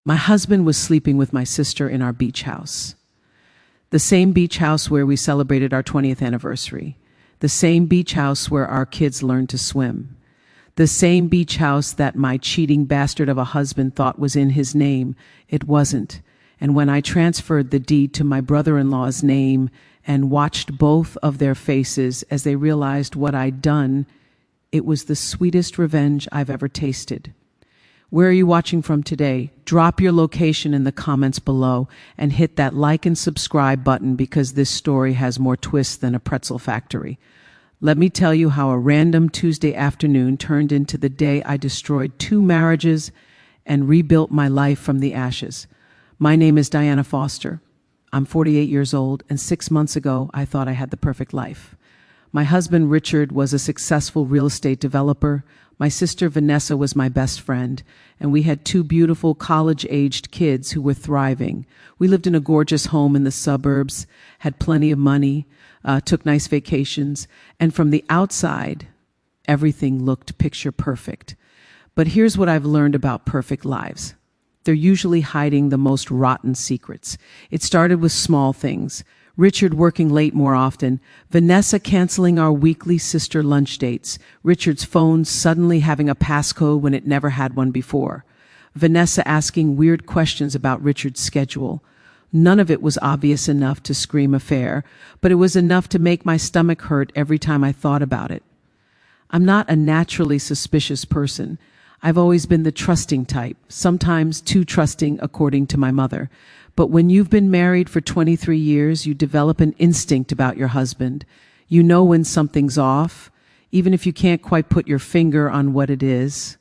My husband was sleeping with my sister in our beach house. The same beach house where we celebrated our 20th anniversary. The same beach house where our kids learned to swim. The same beach house that my cheating bastard of a husband thought was in his name. It wasn't. And when I transferred the deed to my brother-in-law's name and watched both of their faces as they realized what I'd done, it was the sweetest revenge I've ever tasted. Where are you watching from today? Drop your location in the comments below and hit that like and subscribe button because this story has more twists than a pretzel factory. Let me tell you how a random Tuesday afternoon turned into the day I destroyed 2 marriages and rebuilt my life from the ashes. My name is Diana Foster. I'm 48 years old, and 6 months ago, I thought I had the perfect life. My husband, Richard, was a successful real estate developer. My sister, Vanessa, was my best friend, and we had 2 beautiful college-aged kids who were thriving. We lived in a gorgeous home in the suburbs, had plenty of money, took nice vacations, and from the outside, everything looked picture perfect. But here's what I've learned about perfect lives. They're usually hiding the most rotten secrets. It started with small things. Richard working late more often, Vanessa canceling our weekly sister lunch dates, Richard's phone suddenly having a passcode when it never had one before, Vanessa asking weird questions about Richard's schedule. None of it was obvious enough to scream affair, but it was enough to make my stomach hurt every time I thought about it. I'm not a naturally suspicious person. I've always been the trusting type, sometimes too trusting according to my mother. But when you've been married for 23 years, you develop an instinct about your husband. You know when something's off, even if you can't quite put your finger on what it is.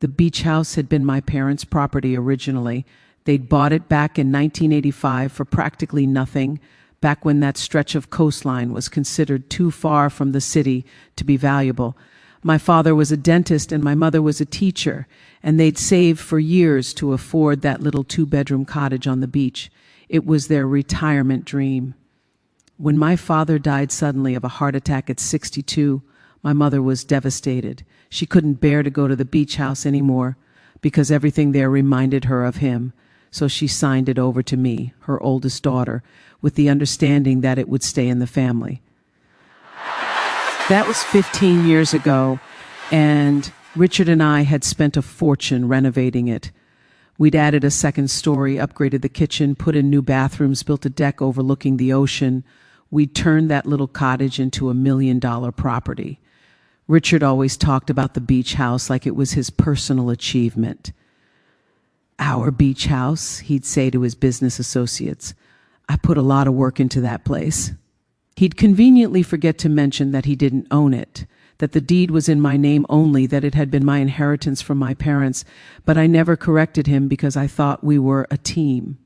The beach house had been my parents' property originally. They'd bought it back in 1985 for practically nothing, back when that stretch of coastline was considered too far from the city to be valuable. My father was a dentist and my mother was a teacher, and they'd saved for years to afford that little 2-bedroom cottage on the beach. It was their retirement dream. When my father died suddenly of a heart attack at 62, my mother was devastated. She couldn't bear to go to the beach house anymore because everything there reminded her of him. So she signed it over to me, her oldest daughter, with the understanding that it would stay in the family. That was 15 years ago, and Richard and I had spent a fortune renovating it. We'd added a second story, upgraded the kitchen, put in new bathrooms, built a deck overlooking the ocean. We'd turned that little cottage into $1 million property. Richard always talked about the beach house like it was his personal achievement. Our beach house, he'd say to his business associates. I put a lot of work into that place. He'd conveniently forget to mention that he didn't own it, that the deed was in my name only, that it had been my inheritance from my parents, but I never corrected him because I thought we were a team.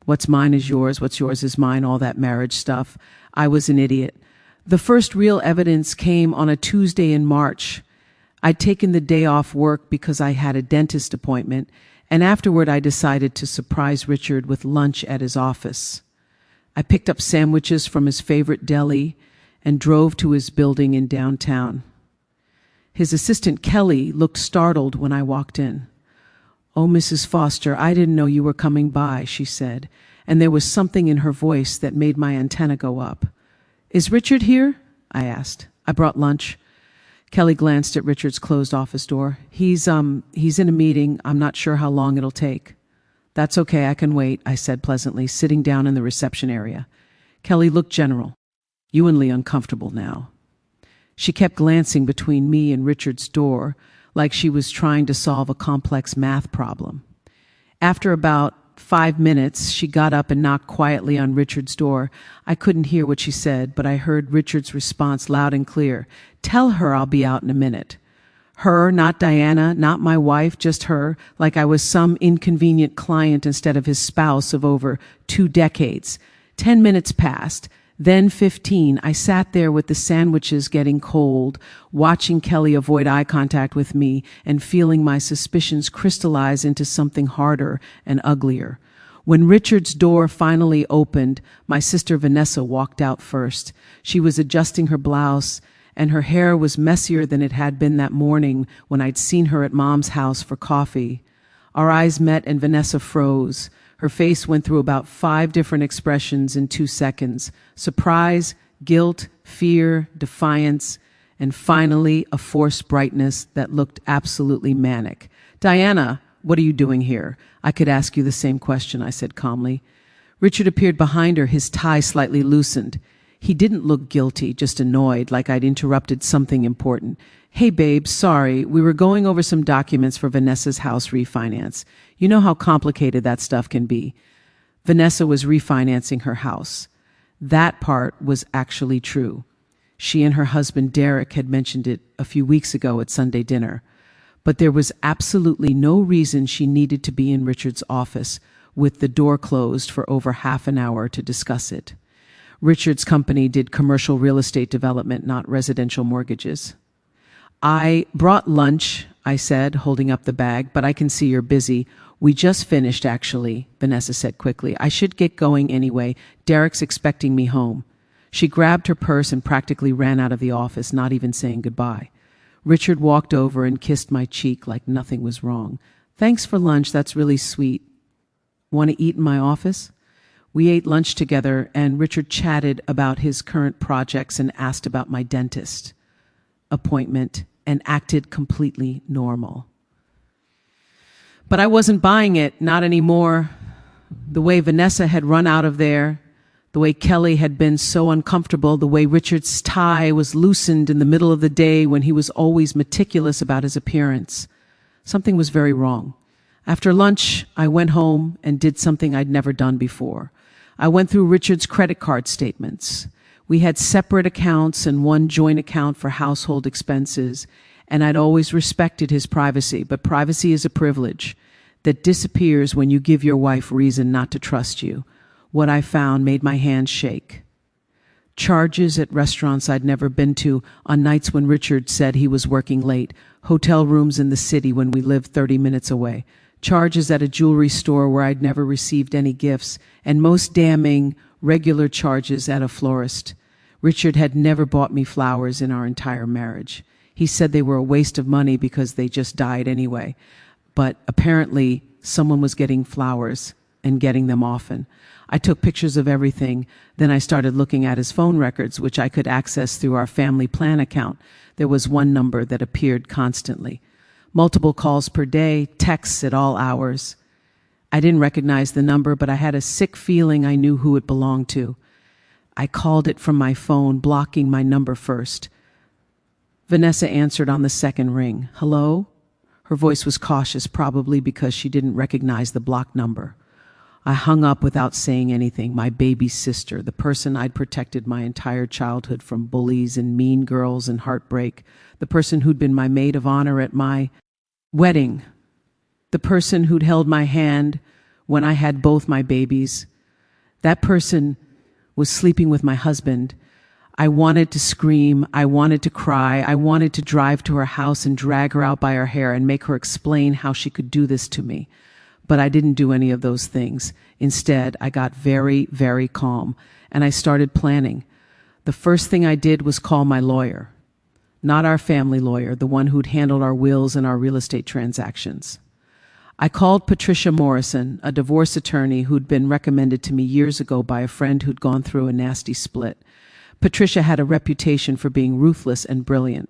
What's mine is yours, what's yours is mine, all that marriage stuff. I was an idiot. The first real evidence came on a Tuesday in March. I'd taken the day off work because I had a dentist appointment, and afterward I decided to surprise Richard with lunch at his office. I picked up sandwiches from his favorite deli and drove to his building in downtown. His assistant, Kelly, looked startled when I walked in. "Oh, Mrs. Foster, I didn't know you were coming by," she said, and there was something in her voice that made my antenna go up. "Is Richard here?" I asked. "I brought lunch." Kelly glanced at Richard's closed office door. He's in a meeting. I'm not sure how long it'll take." "That's okay, I can wait," I said pleasantly, sitting down in the reception area. Kelly looked genuinely uncomfortable now. She kept glancing between me and Richard's door, like she was trying to solve a complex math problem. After about 5 minutes, she got up and knocked quietly on Richard's door. I couldn't hear what she said, but I heard Richard's response loud and clear. "Tell her I'll be out in a minute." Her, not Diana, not my wife, just her, like I was some inconvenient client instead of his spouse of over 2 decades. 10 minutes passed, then 15. I sat there with the sandwiches getting cold, watching Kelly avoid eye contact with me and feeling my suspicions crystallize into something harder and uglier. When Richard's door finally opened, my sister Vanessa walked out first. She was adjusting her blouse, and her hair was messier than it had been that morning when I'd seen her at Mom's house for coffee. Our eyes met and Vanessa froze. Her face went through about 5 different expressions in 2 seconds: surprise, guilt, fear, defiance, and finally a forced brightness that looked absolutely manic. "Diana, what are you doing here?" "I could ask you the same question," I said calmly. Richard appeared behind her, his tie slightly loosened. He didn't look guilty, just annoyed, like I'd interrupted something important. "Hey, babe, sorry. We were going over some documents for Vanessa's house refinance. You know how complicated that stuff can be." Vanessa was refinancing her house. That part was actually true. She and her husband Derek had mentioned it a few weeks ago at Sunday dinner. But there was absolutely no reason she needed to be in Richard's office with the door closed for over half an hour to discuss it. Richard's company did commercial real estate development, not residential mortgages. "I brought lunch," I said, holding up the bag, "but I can see you're busy." "We just finished, actually," Vanessa said quickly. "I should get going anyway. Derek's expecting me home." She grabbed her purse and practically ran out of the office, not even saying goodbye. Richard walked over and kissed my cheek like nothing was wrong. "Thanks for lunch, that's really sweet. Want to eat in my office?" We ate lunch together, and Richard chatted about his current projects and asked about my dentist appointment and acted completely normal. But I wasn't buying it, not anymore. The way Vanessa had run out of there, the way Kelly had been so uncomfortable, the way Richard's tie was loosened in the middle of the day when he was always meticulous about his appearance. Something was very wrong. After lunch, I went home and did something I'd never done before. I went through Richard's credit card statements. We had separate accounts and one joint account for household expenses, and I'd always respected his privacy, but privacy is a privilege that disappears when you give your wife reason not to trust you. What I found made my hands shake. Charges at restaurants I'd never been to on nights when Richard said he was working late, hotel rooms in the city when we lived 30 minutes away, charges at a jewelry store where I'd never received any gifts, and most damning, regular charges at a florist. Richard had never bought me flowers in our entire marriage. He said they were a waste of money because they just died anyway. But apparently someone was getting flowers and getting them often. I took pictures of everything. Then I started looking at his phone records, which I could access through our family plan account. There was one number that appeared constantly. Multiple calls per day, texts at all hours. I didn't recognize the number, but I had a sick feeling I knew who it belonged to. I called it from my phone, blocking my number first. Vanessa answered on the second ring. "Hello?" Her voice was cautious, probably because she didn't recognize the blocked number. I hung up without saying anything. My baby sister, the person I'd protected my entire childhood from bullies and mean girls and heartbreak, the person who'd been my maid of honor at my wedding, the person who'd held my hand when I had both my babies. That person was sleeping with my husband. I wanted to scream. I wanted to cry. I wanted to drive to her house and drag her out by her hair and make her explain how she could do this to me. But I didn't do any of those things. Instead, I got very, very calm, and I started planning. The first thing I did was call my lawyer. Not our family lawyer, the one who'd handled our wills and our real estate transactions. I called Patricia Morrison, a divorce attorney who'd been recommended to me years ago by a friend who'd gone through a nasty split. Patricia had a reputation for being ruthless and brilliant.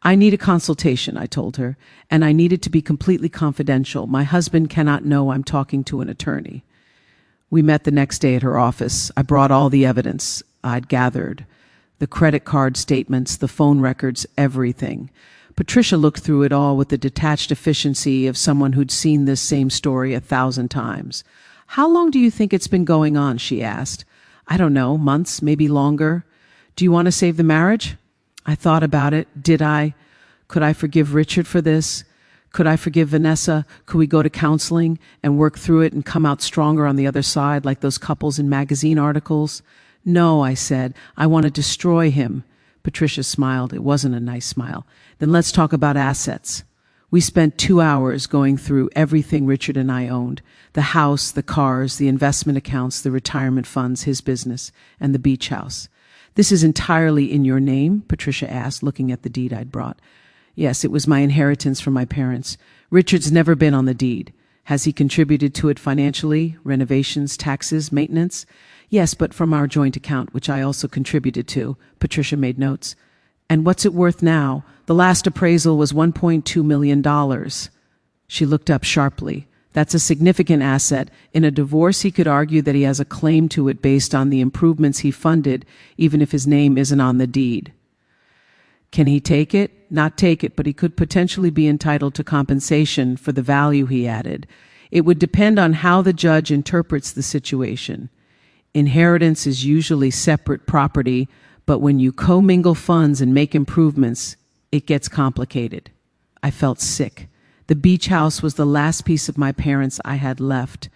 "I need a consultation," I told her, "and I need it to be completely confidential. My husband cannot know I'm talking to an attorney." We met the next day at her office. I brought all the evidence I'd gathered, the credit card statements, the phone records, everything. Patricia looked through it all with the detached efficiency of someone who'd seen this same story 1,000 times. "How long do you think it's been going on?" she asked. "I don't know, months, maybe longer. Do you want to save the marriage?" I thought about it. Did I? Could I forgive Richard for this? Could I forgive Vanessa? Could we go to counseling and work through it and come out stronger on the other side like those couples in magazine articles? "No," I said. "I want to destroy him." Patricia smiled. It wasn't a nice smile. "Then let's talk about assets." We spent 2 hours going through everything Richard and I owned: the house, the cars, the investment accounts, the retirement funds, his business, and the beach house. "This is entirely in your name?" Patricia asked, looking at the deed I'd brought. Yes, it was my inheritance from my parents. Richard's never been on the deed. Has he contributed to it financially? Renovations, taxes, maintenance? Yes, but from our joint account, which I also contributed to. Patricia made notes. And what's it worth now? The last appraisal was $1.2 million. She looked up sharply. That's a significant asset. In a divorce, he could argue that he has a claim to it based on the improvements he funded, even if his name isn't on the deed. Can he take it? Not take it, but he could potentially be entitled to compensation for the value he added. It would depend on how the judge interprets the situation. Inheritance is usually separate property, but when you commingle funds and make improvements, it gets complicated. I felt sick. The beach house was the last piece of my parents I had left.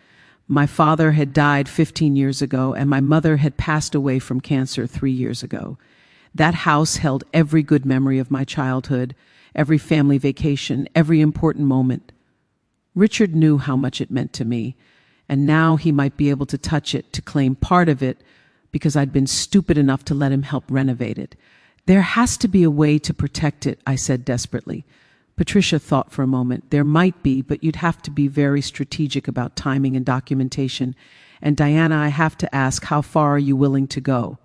My father had died 15 years ago, and my mother had passed away from cancer 3 years ago. That house held every good memory of my childhood, every family vacation, every important moment. Richard knew how much it meant to me, and now he might be able to touch it, to claim part of it, because I'd been stupid enough to let him help renovate it. There has to be a way to protect it, I said desperately. Patricia thought for a moment. There might be, but you'd have to be very strategic about timing and documentation. And Diana, I have to ask, how far are you willing to go?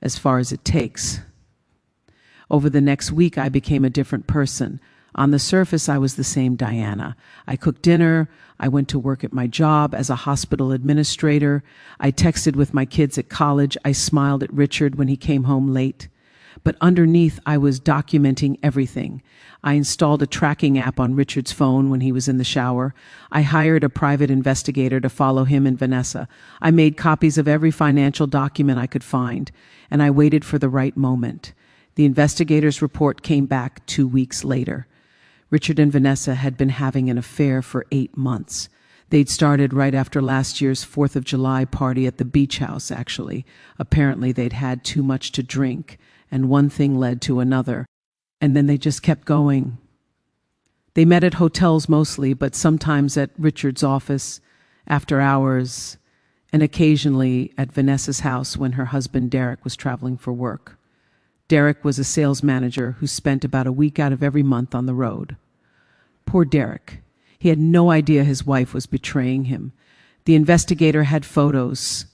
As far as it takes. Over the next week, I became a different person. On the surface, I was the same Diana. I cooked dinner. I went to work at my job as a hospital administrator. I texted with my kids at college. I smiled at Richard when he came home late. But underneath, I was documenting everything. I installed a tracking app on Richard's phone when he was in the shower. I hired a private investigator to follow him and Vanessa. I made copies of every financial document I could find, and I waited for the right moment. The investigator's report came back 2 weeks later. Richard and Vanessa had been having an affair for 8 months. They'd started right after last year's 4th of July party at the beach house, actually. Apparently, they'd had too much to drink, and one thing led to another. And then they just kept going. They met at hotels mostly, but sometimes at Richard's office, after hours, and occasionally at Vanessa's house when her husband Derek was traveling for work. Derek was a sales manager who spent about a week out of every month on the road. Poor Derek. He had no idea his wife was betraying him. The investigator had photos,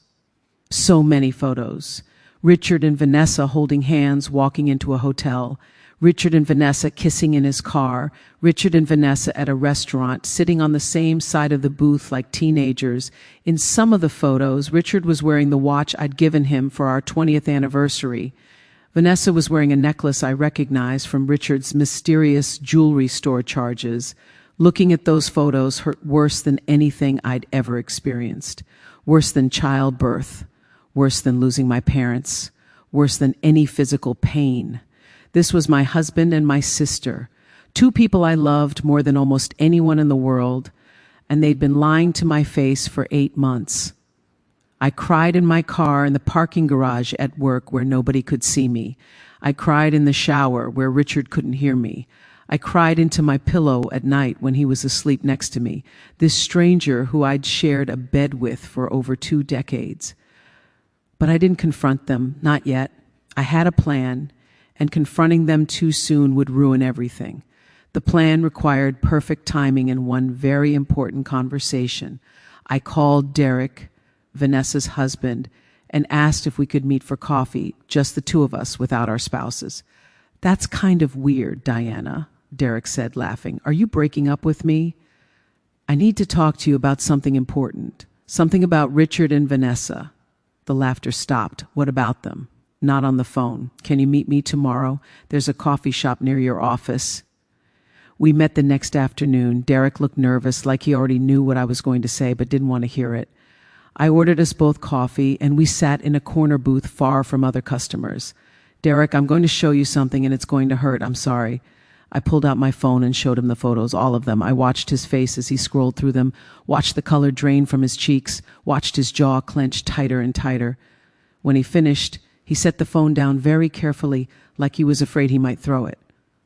so many photos. Richard and Vanessa holding hands walking into a hotel. Richard and Vanessa kissing in his car. Richard and Vanessa at a restaurant, sitting on the same side of the booth like teenagers. In some of the photos, Richard was wearing the watch I'd given him for our 20th anniversary. Vanessa was wearing a necklace I recognized from Richard's mysterious jewelry store charges. Looking at those photos hurt worse than anything I'd ever experienced. Worse than childbirth. Worse than losing my parents. Worse than any physical pain. This was my husband and my sister, 2 people I loved more than almost anyone in the world, and they'd been lying to my face for 8 months. I cried in my car in the parking garage at work where nobody could see me. I cried in the shower where Richard couldn't hear me. I cried into my pillow at night when he was asleep next to me, this stranger who I'd shared a bed with for over 2 decades. But I didn't confront them, not yet. I had a plan, and confronting them too soon would ruin everything. The plan required perfect timing and one very important conversation. I called Derek, Vanessa's husband, and asked if we could meet for coffee, just the 2 of us without our spouses. That's kind of weird, Diana, Derek said, laughing. Are you breaking up with me? I need to talk to you about something important, something about Richard and Vanessa. The laughter stopped. What about them? Not on the phone. Can you meet me tomorrow? There's a coffee shop near your office. We met the next afternoon. Derek looked nervous, like he already knew what I was going to say, but didn't want to hear it. I ordered us both coffee, and we sat in a corner booth far from other customers. Derek, I'm going to show you something, and it's going to hurt. I'm sorry. I pulled out my phone and showed him the photos, all of them. I watched his face as he scrolled through them, watched the color drain from his cheeks, watched his jaw clench tighter and tighter. When he finished, he set the phone down very carefully, like he was afraid he might throw it.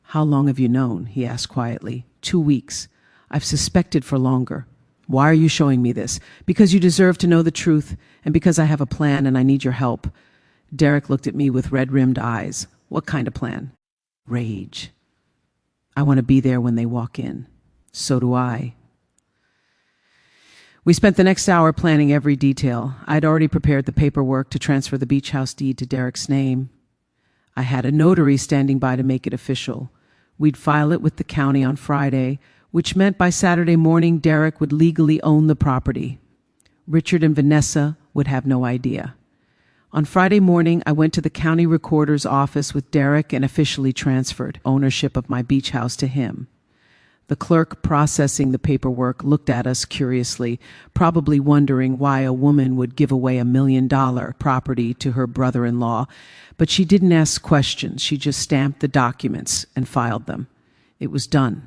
How long have you known? He asked quietly. 2 weeks. I've suspected for longer. Why are you showing me this? Because you deserve to know the truth, and because I have a plan and I need your help. Derek looked at me with red-rimmed eyes. What kind of plan? Rage. I want to be there when they walk in. So do I. We spent the next hour planning every detail. I'd already prepared the paperwork to transfer the beach house deed to Derek's name. I had a notary standing by to make it official. We'd file it with the county on Friday, which meant by Saturday morning Derek would legally own the property. Richard and Vanessa would have no idea. On Friday morning, I went to the county recorder's office with Derek and officially transferred ownership of my beach house to him. The clerk processing the paperwork looked at us curiously, probably wondering why a woman would give away $1 million property to her brother-in-law, but she didn't ask questions. She just stamped the documents and filed them. It was done.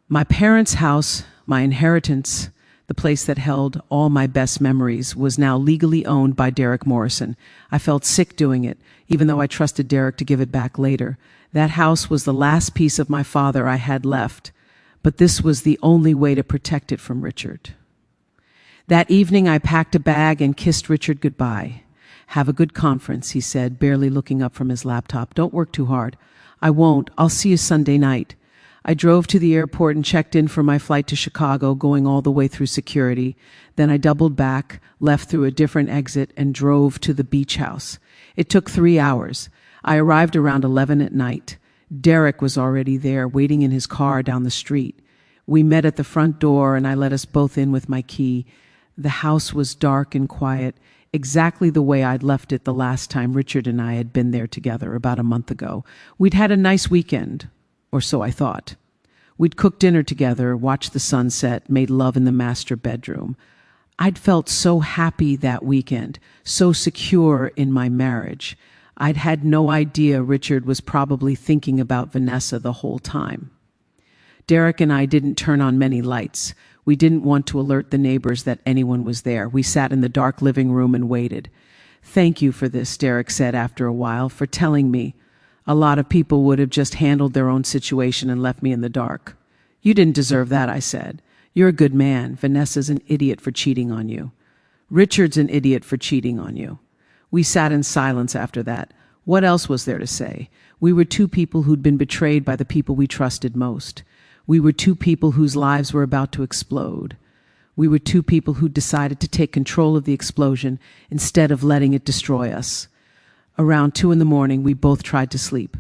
My parents' house, my inheritance, the place that held all my best memories, was now legally owned by Derek Morrison. I felt sick doing it, even though I trusted Derek to give it back later. That house was the last piece of my father I had left, but this was the only way to protect it from Richard. That evening I packed a bag and kissed Richard goodbye. "Have a good conference," he said, barely looking up from his laptop. "Don't work too hard." "I won't. I'll see you Sunday night." I drove to the airport and checked in for my flight to Chicago, going all the way through security. Then I doubled back, left through a different exit, and drove to the beach house. It took 3 hours. I arrived around 11 at night. Derek was already there, waiting in his car down the street. We met at the front door, and I let us both in with my key. The house was dark and quiet, exactly the way I'd left it the last time Richard and I had been there together about a month ago. We'd had a nice weekend. Or so I thought. We'd cooked dinner together, watched the sunset, made love in the master bedroom. I'd felt so happy that weekend, so secure in my marriage. I'd had no idea Richard was probably thinking about Vanessa the whole time. Derek and I didn't turn on many lights. We didn't want to alert the neighbors that anyone was there. We sat in the dark living room and waited. "Thank you for this," Derek said after a while, "for telling me. A lot of people would have just handled their own situation and left me in the dark." "You didn't deserve that," I said. "You're a good man. Vanessa's an idiot for cheating on you. Richard's an idiot for cheating on you." We sat in silence after that. What else was there to say? We were two people who'd been betrayed by the people we trusted most. We were two people whose lives were about to explode. We were two people who decided to take control of the explosion instead of letting it destroy us. Around 2 a.m, we both tried to sleep.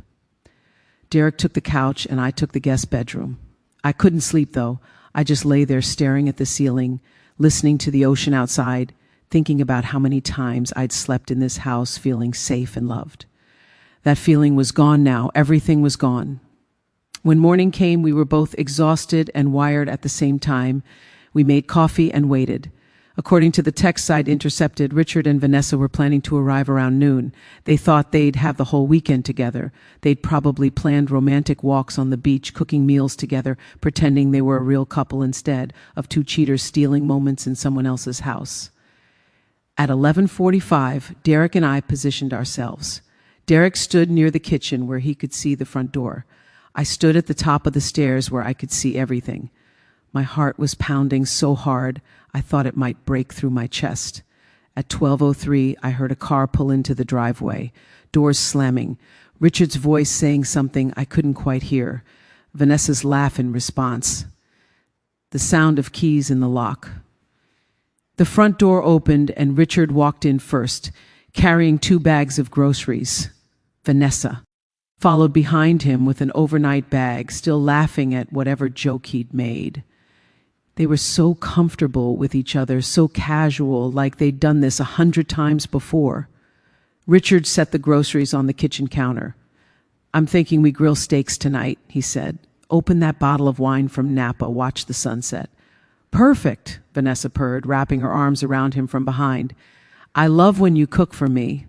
Derek took the couch and I took the guest bedroom. I couldn't sleep, though. I just lay there staring at the ceiling, listening to the ocean outside, thinking about how many times I'd slept in this house feeling safe and loved. That feeling was gone now. Everything was gone. When morning came, we were both exhausted and wired at the same time. We made coffee and waited. According to the text I'd intercepted, Richard and Vanessa were planning to arrive around noon. They thought they'd have the whole weekend together. They'd probably planned romantic walks on the beach, cooking meals together, pretending they were a real couple instead of two cheaters stealing moments in someone else's house. At 11:45, Derek and I positioned ourselves. Derek stood near the kitchen where he could see the front door. I stood at the top of the stairs where I could see everything. My heart was pounding so hard, I thought it might break through my chest. At 12:03, I heard a car pull into the driveway, doors slamming, Richard's voice saying something I couldn't quite hear, Vanessa's laugh in response, the sound of keys in the lock. The front door opened and Richard walked in first, carrying 2 bags of groceries. Vanessa followed behind him with an overnight bag, still laughing at whatever joke he'd made. They were so comfortable with each other, so casual, like they'd done this 100 times before. Richard set the groceries on the kitchen counter. "I'm thinking we grill steaks tonight," he said. "Open that bottle of wine from Napa, watch the sunset." "Perfect," Vanessa purred, wrapping her arms around him from behind. "I love when you cook for me."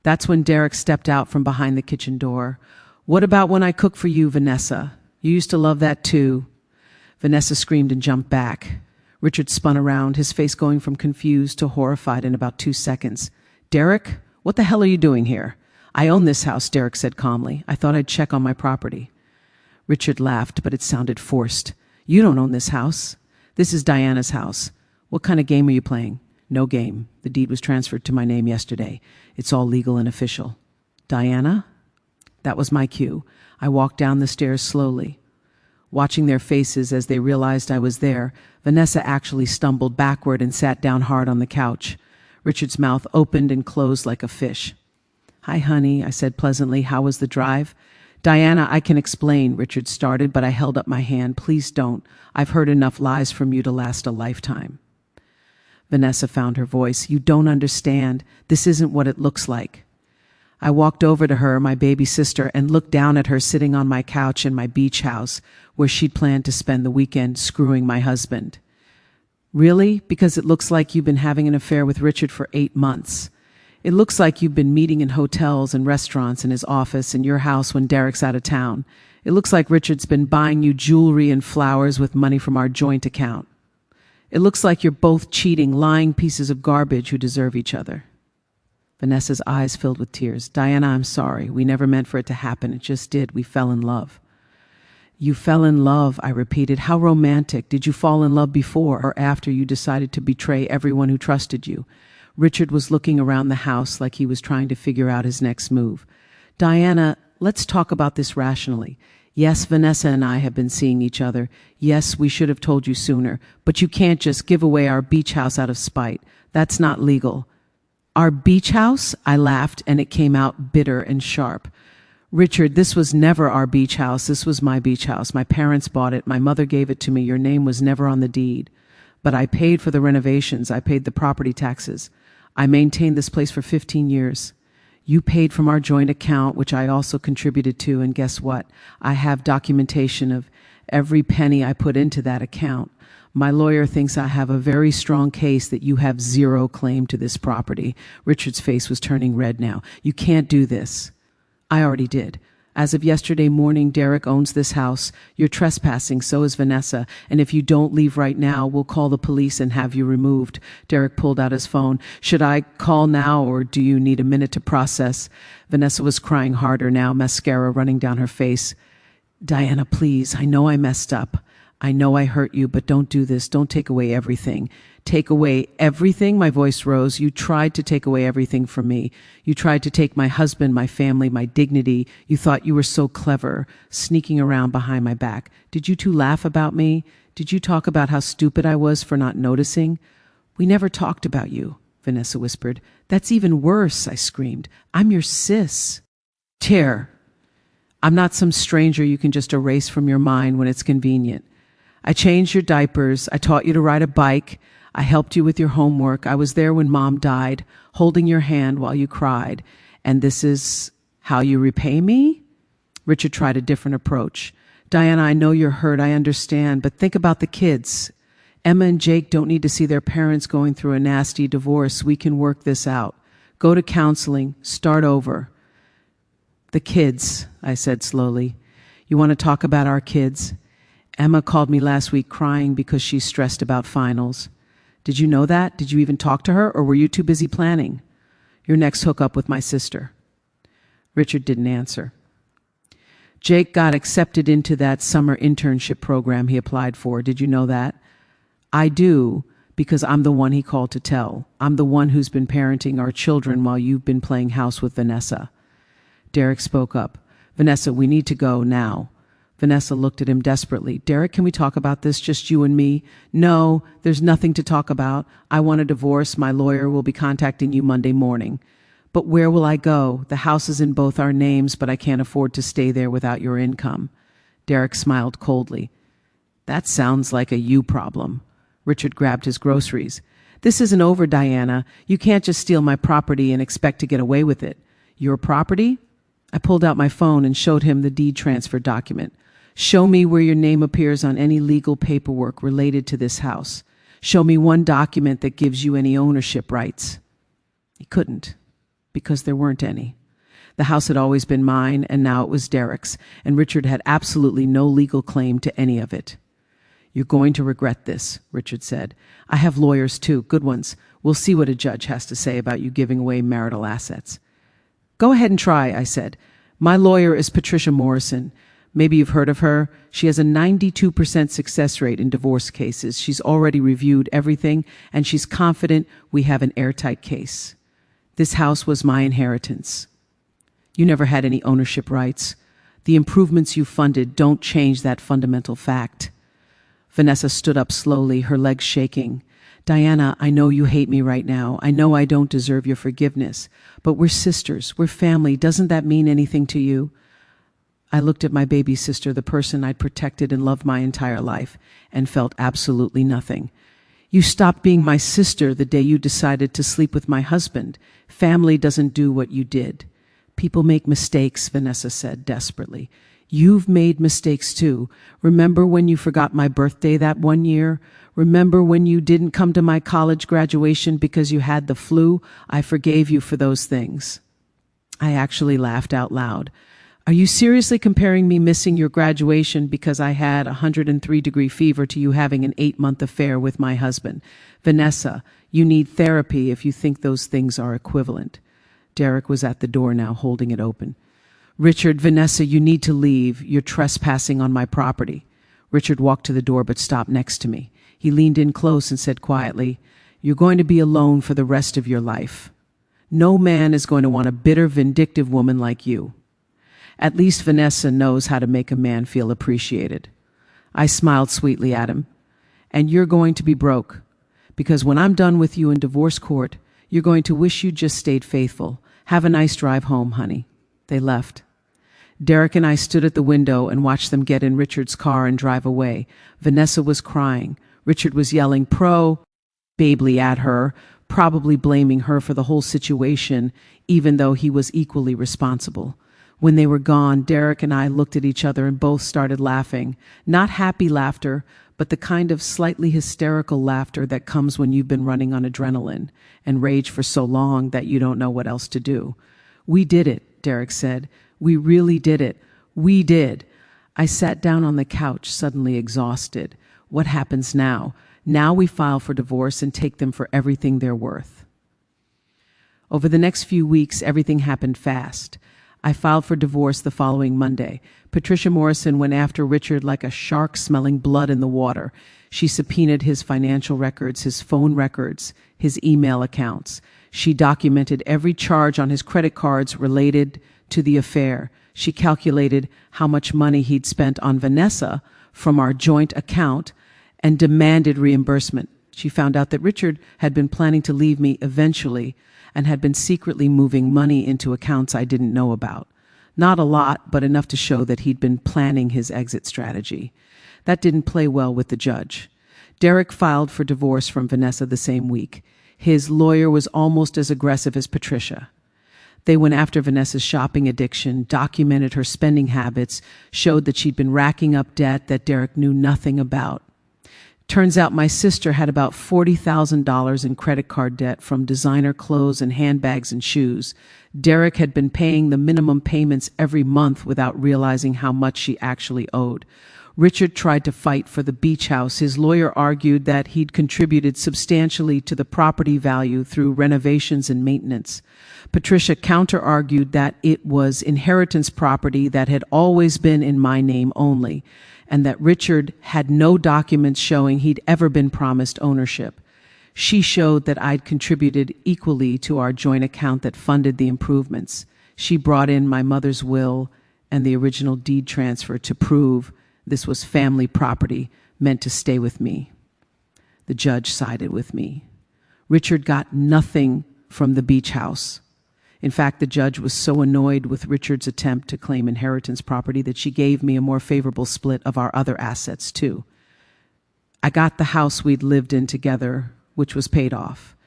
That's when Derek stepped out from behind the kitchen door. "What about when I cook for you, Vanessa? You used to love that too." Vanessa screamed and jumped back. Richard spun around, his face going from confused to horrified in about 2 seconds. "Derek, what the hell are you doing here?" "I own this house," Derek said calmly. "I thought I'd check on my property." Richard laughed, but it sounded forced. "You don't own this house. This is Diana's house. What kind of game are you playing?" "No game. The deed was transferred to my name yesterday. It's all legal and official." "Diana?" That was my cue. I walked down the stairs slowly. Watching their faces as they realized I was there, Vanessa actually stumbled backward and sat down hard on the couch. Richard's mouth opened and closed like a fish. "Hi, honey," I said pleasantly. "How was the drive?" "Diana, I can explain," Richard started, but I held up my hand. "Please don't. I've heard enough lies from you to last a lifetime." Vanessa found her voice. "You don't understand. This isn't what it looks like." I walked over to her, my baby sister, and looked down at her sitting on my couch in my beach house, where she'd planned to spend the weekend screwing my husband. "Really? Because it looks like you've been having an affair with Richard for 8 months. It looks like you've been meeting in hotels and restaurants, in his office, in your house when Derek's out of town. It looks like Richard's been buying you jewelry and flowers with money from our joint account. It looks like you're both cheating, lying pieces of garbage who deserve each other." Vanessa's eyes filled with tears. "Diana, I'm sorry. We never meant for it to happen. It just did. We fell in love." "You fell in love," I repeated. "How romantic. Did you fall in love before or after you decided to betray everyone who trusted you?" Richard was looking around the house like he was trying to figure out his next move. "Diana, let's talk about this rationally. Yes, Vanessa and I have been seeing each other. Yes, we should have told you sooner. But you can't just give away our beach house out of spite. That's not legal." "Our beach house?" I laughed, and it came out bitter and sharp. "Richard, this was never our beach house. This was my beach house. My parents bought it. My mother gave it to me. Your name was never on the deed. But I paid for the renovations. I paid the property taxes. I maintained this place for 15 years. You paid from our joint account, which I also contributed to, and guess what? I have documentation of every penny I put into that account. My lawyer thinks I have a very strong case that you have zero claim to this property." Richard's face was turning red now. "You can't do this." "I already did. As of yesterday morning, Derek owns this house. You're trespassing, so is Vanessa. And if you don't leave right now, we'll call the police and have you removed." Derek pulled out his phone. "Should I call now, or do you need a minute to process?" Vanessa was crying harder now, mascara running down her face. "Diana, please, I know I messed up. I know I hurt you, but don't do this. Don't take away everything." "Take away everything?" My voice rose. "You tried to take away everything from me. You tried to take my husband, my family, my dignity. You thought you were so clever, sneaking around behind my back. Did you two laugh about me? Did you talk about how stupid I was for not noticing?" "We never talked about you," Vanessa whispered. "That's even worse," I screamed. "I'm your sis." "Tear. I'm not some stranger you can just erase from your mind when it's convenient. I changed your diapers. I taught you to ride a bike. I helped you with your homework. I was there when Mom died, holding your hand while you cried. And this is how you repay me?" Richard tried a different approach. "Diana, I know you're hurt. I understand. But think about the kids. Emma and Jake don't need to see their parents going through a nasty divorce. We can work this out. Go to counseling. Start over." "The kids," I said slowly. "You want to talk about our kids? Emma called me last week crying because she's stressed about finals. Did you know that? Did you even talk to her, or were you too busy planning your next hookup with my sister?" Richard didn't answer. "Jake got accepted into that summer internship program he applied for. Did you know that?" "I do, because I'm the one he called to tell. I'm the one who's been parenting our children while you've been playing house with Vanessa." Derek spoke up. "Vanessa, we need to go now." Vanessa looked at him desperately. "Derek, can we talk about this, just you and me?" "No, there's nothing to talk about. I want a divorce. My lawyer will be contacting you Monday morning." "But where will I go? The house is in both our names, but I can't afford to stay there without your income." Derek smiled coldly. "That sounds like a you problem." Richard grabbed his groceries. "This isn't over, Diana. You can't just steal my property and expect to get away with it." "Your property?" I pulled out my phone and showed him the deed transfer document. "Show me where your name appears on any legal paperwork related to this house. Show me one document that gives you any ownership rights." He couldn't, because there weren't any. The house had always been mine, and now it was Derek's, and Richard had absolutely no legal claim to any of it. "You're going to regret this," Richard said. "I have lawyers too, good ones. We'll see what a judge has to say about you giving away marital assets." "Go ahead and try," I said. "My lawyer is Patricia Morrison. Maybe you've heard of her. She has a 92% success rate in divorce cases. She's already reviewed everything, and she's confident we have an airtight case. This house was my inheritance. You never had any ownership rights. The improvements you funded don't change that fundamental fact. Vanessa stood up slowly, her legs shaking. Diana, I know you hate me right now. I know I don't deserve your forgiveness. But we're sisters. We're family. Doesn't that mean anything to you? I looked at my baby sister, the person I'd protected and loved my entire life, and felt absolutely nothing. You stopped being my sister the day you decided to sleep with my husband. Family doesn't do what you did. People make mistakes, Vanessa said desperately. You've made mistakes too. Remember when you forgot my birthday that one year? Remember when you didn't come to my college graduation because you had the flu? I forgave you for those things. I actually laughed out loud. Are you seriously comparing me missing your graduation because I had 103-degree fever to you having an 8-month affair with my husband? Vanessa, you need therapy if you think those things are equivalent. Derek was at the door now, holding it open. Richard, Vanessa, you need to leave. You're trespassing on my property. Richard walked to the door but stopped next to me. He leaned in close and said quietly, You're going to be alone for the rest of your life. No man is going to want a bitter, vindictive woman like you. At least Vanessa knows how to make a man feel appreciated. I smiled sweetly at him. And you're going to be broke, because when I'm done with you in divorce court, you're going to wish you just stayed faithful. Have a nice drive home, honey. They left. Derek and I stood at the window and watched them get in Richard's car and drive away. Vanessa was crying. Richard was yelling babely at her, probably blaming her for the whole situation, even though he was equally responsible. When they were gone, Derek and I looked at each other and both started laughing. Not happy laughter, but the kind of slightly hysterical laughter that comes when you've been running on adrenaline and rage for so long that you don't know what else to do. We did it, Derek said. We really did it. We did. I sat down on the couch, suddenly exhausted. What happens now? Now we file for divorce and take them for everything they're worth. Over the next few weeks, everything happened fast. I filed for divorce the following Monday. Patricia Morrison went after Richard like a shark smelling blood in the water. She subpoenaed his financial records, his phone records, his email accounts. She documented every charge on his credit cards related to the affair. She calculated how much money he'd spent on Vanessa from our joint account and demanded reimbursement. She found out that Richard had been planning to leave me eventually and had been secretly moving money into accounts I didn't know about. Not a lot, but enough to show that he'd been planning his exit strategy. That didn't play well with the judge. Derek filed for divorce from Vanessa the same week. His lawyer was almost as aggressive as Patricia. They went after Vanessa's shopping addiction, documented her spending habits, showed that she'd been racking up debt that Derek knew nothing about. Turns out my sister had about $40,000 in credit card debt from designer clothes and handbags and shoes. Derek had been paying the minimum payments every month without realizing how much she actually owed. Richard tried to fight for the beach house. His lawyer argued that he'd contributed substantially to the property value through renovations and maintenance. Patricia counter-argued that it was inheritance property that had always been in my name only, and that Richard had no documents showing he'd ever been promised ownership. She showed that I'd contributed equally to our joint account that funded the improvements. She brought in my mother's will and the original deed transfer to prove this was family property meant to stay with me. The judge sided with me. Richard got nothing from the beach house. In fact, the judge was so annoyed with Richard's attempt to claim inheritance property that she gave me a more favorable split of our other assets, too. I got the house we'd lived in together, which was paid off.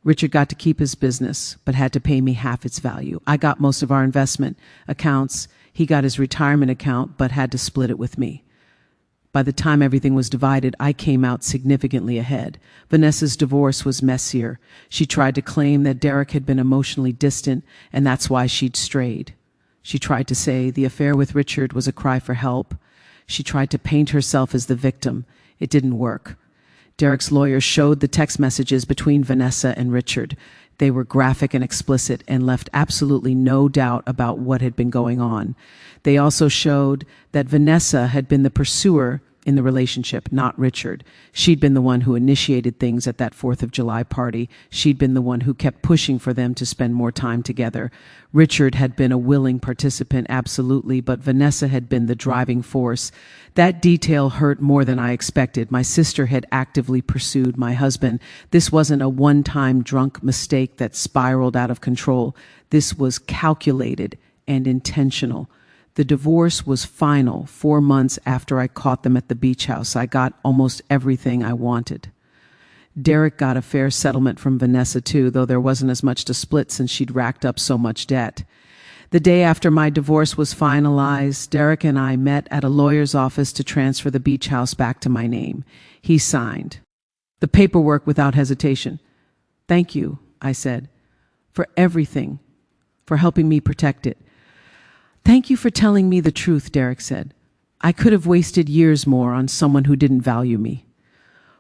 Richard got to keep his business, but had to pay me half its value. I got most of our investment accounts. He got his retirement account, but had to split it with me. By the time everything was divided, I came out significantly ahead. Vanessa's divorce was messier. She tried to claim that Derek had been emotionally distant, and that's why she'd strayed. She tried to say the affair with Richard was a cry for help. She tried to paint herself as the victim. It didn't work. Derek's lawyer showed the text messages between Vanessa and Richard. They were graphic and explicit and left absolutely no doubt about what had been going on. They also showed that Vanessa had been the pursuer in the relationship, not Richard. She'd been the one who initiated things at that 4th of July party. She'd been the one who kept pushing for them to spend more time together. Richard had been a willing participant, absolutely, but Vanessa had been the driving force. That detail hurt more than I expected. My sister had actively pursued my husband. This wasn't a one-time drunk mistake that spiraled out of control. This was calculated and intentional. The divorce was final 4 months after I caught them at the beach house. I got almost everything I wanted. Derek got a fair settlement from Vanessa too, though there wasn't as much to split since she'd racked up so much debt. The day after my divorce was finalized, Derek and I met at a lawyer's office to transfer the beach house back to my name. He signed the paperwork without hesitation. "Thank you," I said, "for everything, for helping me protect it." "Thank you for telling me the truth," Derek said. "I could have wasted years more on someone who didn't value me."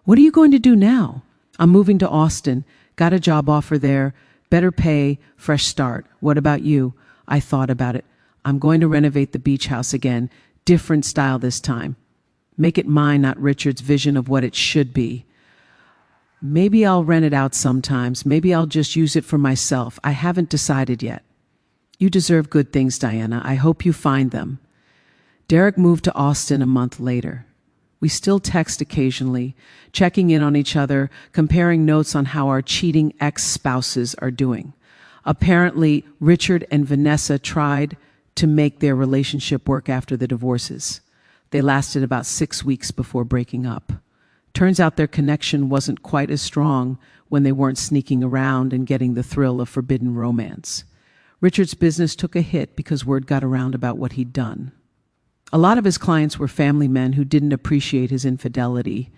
"What are you going to do now?" "I'm moving to Austin. Got a job offer there. Better pay, fresh start." "What about you?" I thought about it. "I'm going to renovate the beach house again. Different style this time. Make it mine, not Richard's vision of what it should be. Maybe I'll rent it out sometimes. Maybe I'll just use it for myself. I haven't decided yet." "You deserve good things, Diana. I hope you find them." Derek moved to Austin a month later. We still text occasionally, checking in on each other, comparing notes on how our cheating ex-spouses are doing. Apparently, Richard and Vanessa tried to make their relationship work after the divorces. They lasted about 6 weeks before breaking up. Turns out their connection wasn't quite as strong when they weren't sneaking around and getting the thrill of forbidden romance. Richard's business took a hit because word got around about what he'd done. A lot of his clients were family men who didn't appreciate his infidelity.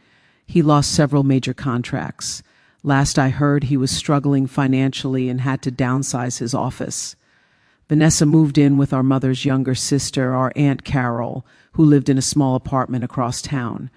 He lost several major contracts. Last I heard, he was struggling financially and had to downsize his office. Vanessa moved in with our mother's younger sister, our Aunt Carol, who lived in a small apartment across town.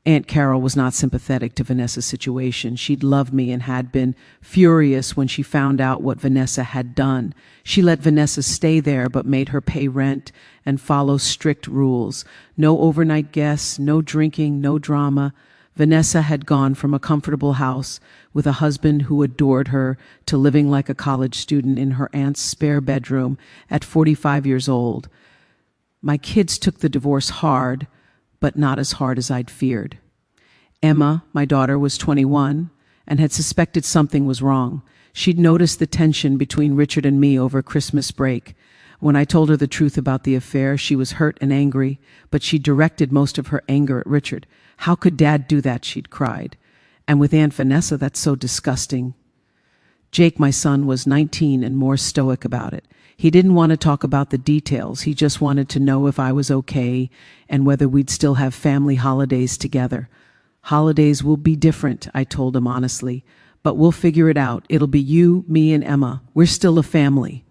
Aunt Carol was not sympathetic to Vanessa's situation. She'd loved me and had been furious when she found out what Vanessa had done. She let Vanessa stay there but made her pay rent and follow strict rules. No overnight guests, no drinking, no drama. Vanessa had gone from a comfortable house with a husband who adored her to living like a college student in her aunt's spare bedroom at 45 years old. My kids took the divorce hard, but not as hard as I'd feared. Emma, my daughter, was 21 and had suspected something was wrong. She'd noticed the tension between Richard and me over Christmas break. When I told her the truth about the affair, she was hurt and angry, but she directed most of her anger at Richard. "How could Dad do that?" she'd cried. "And with Aunt Vanessa, that's so disgusting." Jake, my son, was 19 and more stoic about it. He didn't want to talk about the details. He just wanted to know if I was okay and whether we'd still have family holidays together. "Holidays will be different," I told him honestly, "but we'll figure it out. It'll be you, me, and Emma. We're still a family."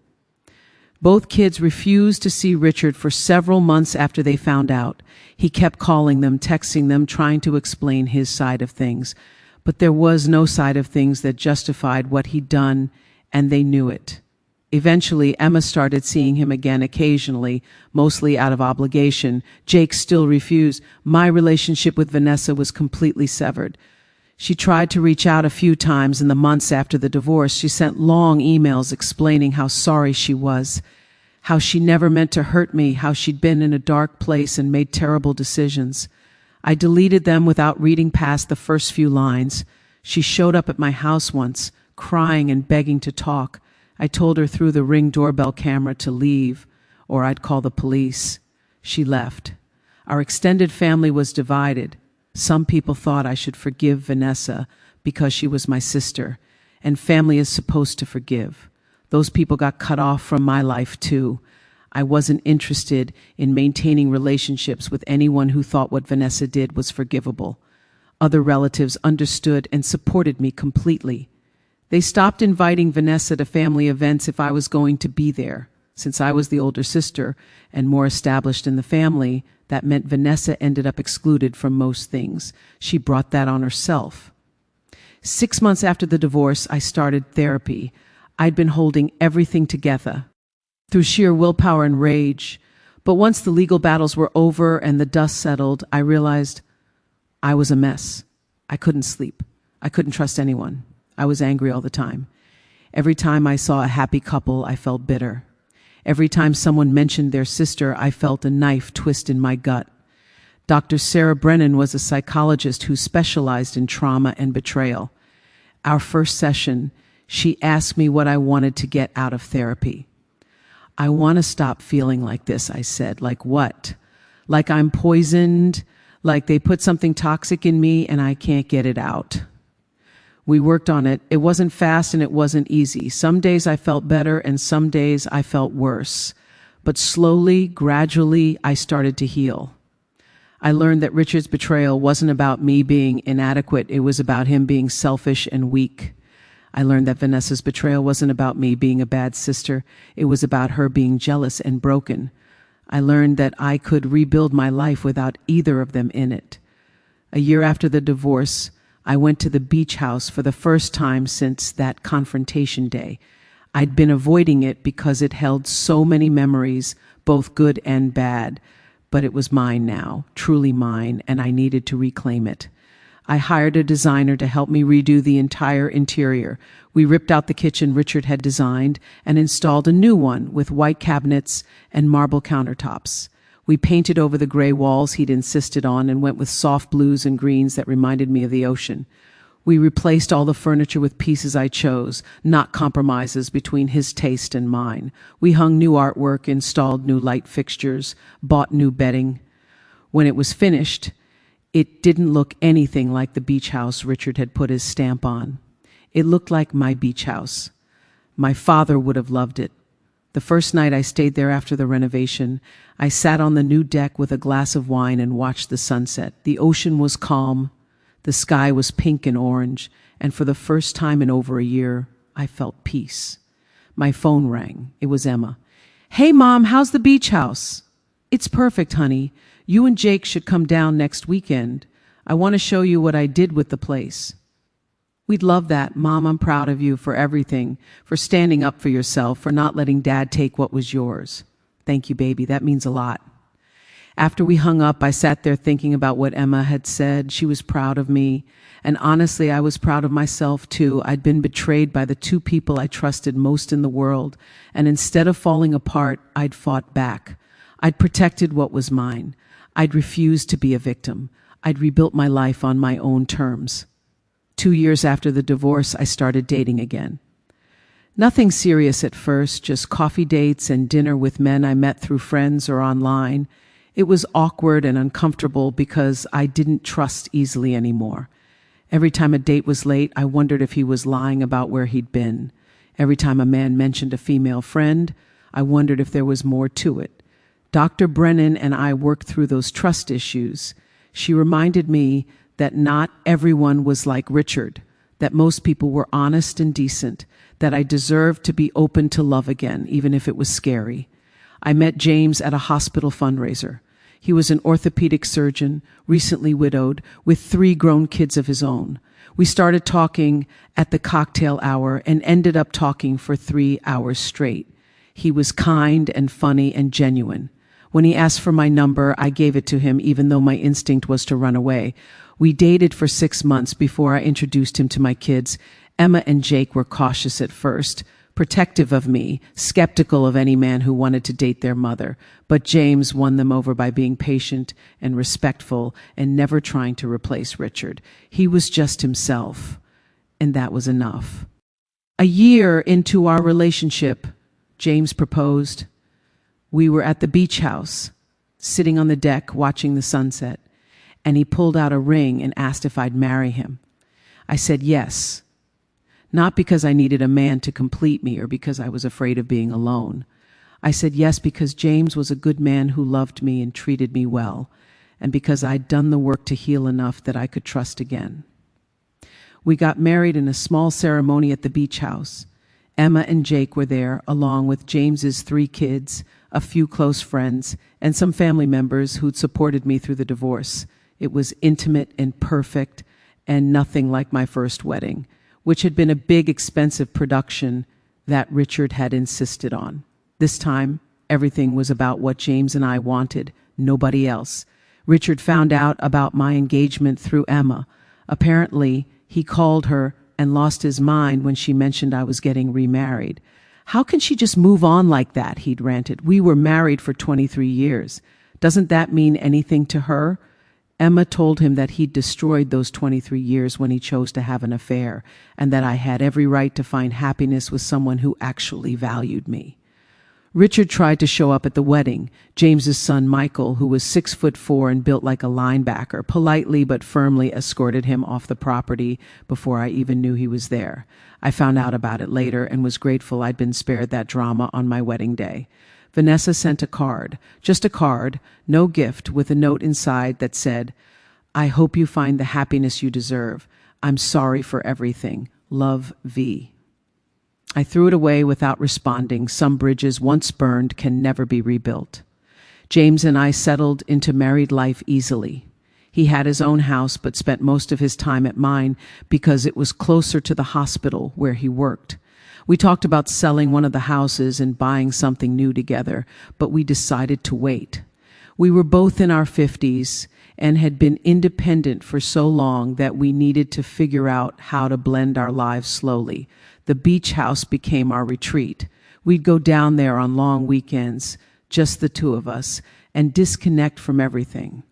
Both kids refused to see Richard for several months after they found out. He kept calling them, texting them, trying to explain his side of things. But there was no side of things that justified what he'd done, and they knew it. Eventually, Emma started seeing him again occasionally, mostly out of obligation. Jake still refused. My relationship with Vanessa was completely severed. She tried to reach out a few times in the months after the divorce. She sent long emails explaining how sorry she was, how she never meant to hurt me, how she'd been in a dark place and made terrible decisions. I deleted them without reading past the first few lines. She showed up at my house once, crying and begging to talk. I told her through the Ring doorbell camera to leave, or I'd call the police. She left. Our extended family was divided. Some people thought I should forgive Vanessa because she was my sister, and family is supposed to forgive. Those people got cut off from my life too. I wasn't interested in maintaining relationships with anyone who thought what Vanessa did was forgivable. Other relatives understood and supported me completely. They stopped inviting Vanessa to family events if I was going to be there. Since I was the older sister and more established in the family, that meant Vanessa ended up excluded from most things. She brought that on herself. 6 months after the divorce, I started therapy. I'd been holding everything together through sheer willpower and rage, But once the legal battles were over and the dust settled, I realized I was a mess. I couldn't sleep. I couldn't trust anyone. I was angry all the time. Every time I saw a happy couple, I felt bitter. Every time someone mentioned their sister, I felt a knife twist in my gut. Dr. Sarah Brennan was a psychologist who specialized in trauma and betrayal. Our first session, she asked me what I wanted to get out of therapy. I want to stop feeling like this, I said. Like what? Like I'm poisoned, like they put something toxic in me and I can't get it out. We worked on it. It wasn't fast and it wasn't easy. Some days I felt better and some days I felt worse. But slowly, gradually, I started to heal. I learned that Richard's betrayal wasn't about me being inadequate. It was about him being selfish and weak. I learned that Vanessa's betrayal wasn't about me being a bad sister. It was about her being jealous and broken. I learned that I could rebuild my life without either of them in it. A year after the divorce, I went to the beach house for the first time since that confrontation day. I'd been avoiding it because it held so many memories, both good and bad. But it was mine now, truly mine, and I needed to reclaim it. I hired a designer to help me redo the entire interior. We ripped out the kitchen Richard had designed and installed a new one with white cabinets and marble countertops. We painted over the gray walls he'd insisted on and went with soft blues and greens that reminded me of the ocean. We replaced all the furniture with pieces I chose, not compromises between his taste and mine. We hung new artwork, installed new light fixtures, bought new bedding. When it was finished, it didn't look anything like the beach house Richard had put his stamp on. It looked like my beach house. My father would have loved it. The first night I stayed there after the renovation, I sat on the new deck with a glass of wine and watched the sunset. The ocean was calm. The sky was pink and orange, and for the first time in over a year, I felt peace. My phone rang. It was Emma. "Hey, Mom, how's the beach house?" "It's perfect, honey. You and Jake should come down next weekend. I want to show you what I did with the place." "We'd love that. Mom, I'm proud of you for everything, for standing up for yourself, for not letting Dad take what was yours." "Thank you, baby. That means a lot." After we hung up, I sat there thinking about what Emma had said. She was proud of me. And honestly, I was proud of myself too. I'd been betrayed by the two people I trusted most in the world. And instead of falling apart, I'd fought back. I'd protected what was mine. I'd refused to be a victim. I'd rebuilt my life on my own terms. 2 years after the divorce, I started dating again. Nothing serious at first, just coffee dates and dinner with men I met through friends or online. It was awkward and uncomfortable because I didn't trust easily anymore. Every time a date was late, I wondered if he was lying about where he'd been. Every time a man mentioned a female friend, I wondered if there was more to it. Dr. Brennan and I worked through those trust issues. She reminded me that not everyone was like Richard, that most people were honest and decent, that I deserved to be open to love again, even if it was scary. I met James at a hospital fundraiser. He was an orthopedic surgeon, recently widowed, with 3 grown kids of his own. We started talking at the cocktail hour and ended up talking for 3 hours straight. He was kind and funny and genuine. When he asked for my number, I gave it to him, even though my instinct was to run away. We dated for 6 months before I introduced him to my kids. Emma and Jake were cautious at first, protective of me, skeptical of any man who wanted to date their mother. But James won them over by being patient and respectful and never trying to replace Richard. He was just himself, and that was enough. A year into our relationship, James proposed. We were at the beach house, sitting on the deck watching the sunset, and he pulled out a ring and asked if I'd marry him. I said yes. Not because I needed a man to complete me or because I was afraid of being alone. I said yes because James was a good man who loved me and treated me well, and because I'd done the work to heal enough that I could trust again. We got married in a small ceremony at the beach house. Emma and Jake were there, along with James's 3 kids, a few close friends, and some family members who'd supported me through the divorce. It was intimate and perfect, and nothing like my first wedding, which had been a big, expensive production that Richard had insisted on. This time, everything was about what James and I wanted, nobody else. Richard found out about my engagement through Emma. Apparently, he called her and lost his mind when she mentioned I was getting remarried. How can she just move on like that? He'd ranted. We were married for 23 years. Doesn't that mean anything to her? Emma told him that he'd destroyed those 23 years when he chose to have an affair, and that I had every right to find happiness with someone who actually valued me. Richard tried to show up at the wedding. James's son, Michael, who was 6'4" and built like a linebacker, politely but firmly escorted him off the property before I even knew he was there. I found out about it later and was grateful I'd been spared that drama on my wedding day. Vanessa sent a card, just a card, no gift, with a note inside that said, "I hope you find the happiness you deserve. I'm sorry for everything. Love, V." I threw it away without responding. Some bridges once burned can never be rebuilt. James and I settled into married life easily. He had his own house but spent most of his time at mine because it was closer to the hospital where he worked. We talked about selling one of the houses and buying something new together, but we decided to wait. We were both in our 50s and had been independent for so long that we needed to figure out how to blend our lives slowly. The beach house became our retreat. We'd go down there on long weekends, just the two of us, and disconnect from everything.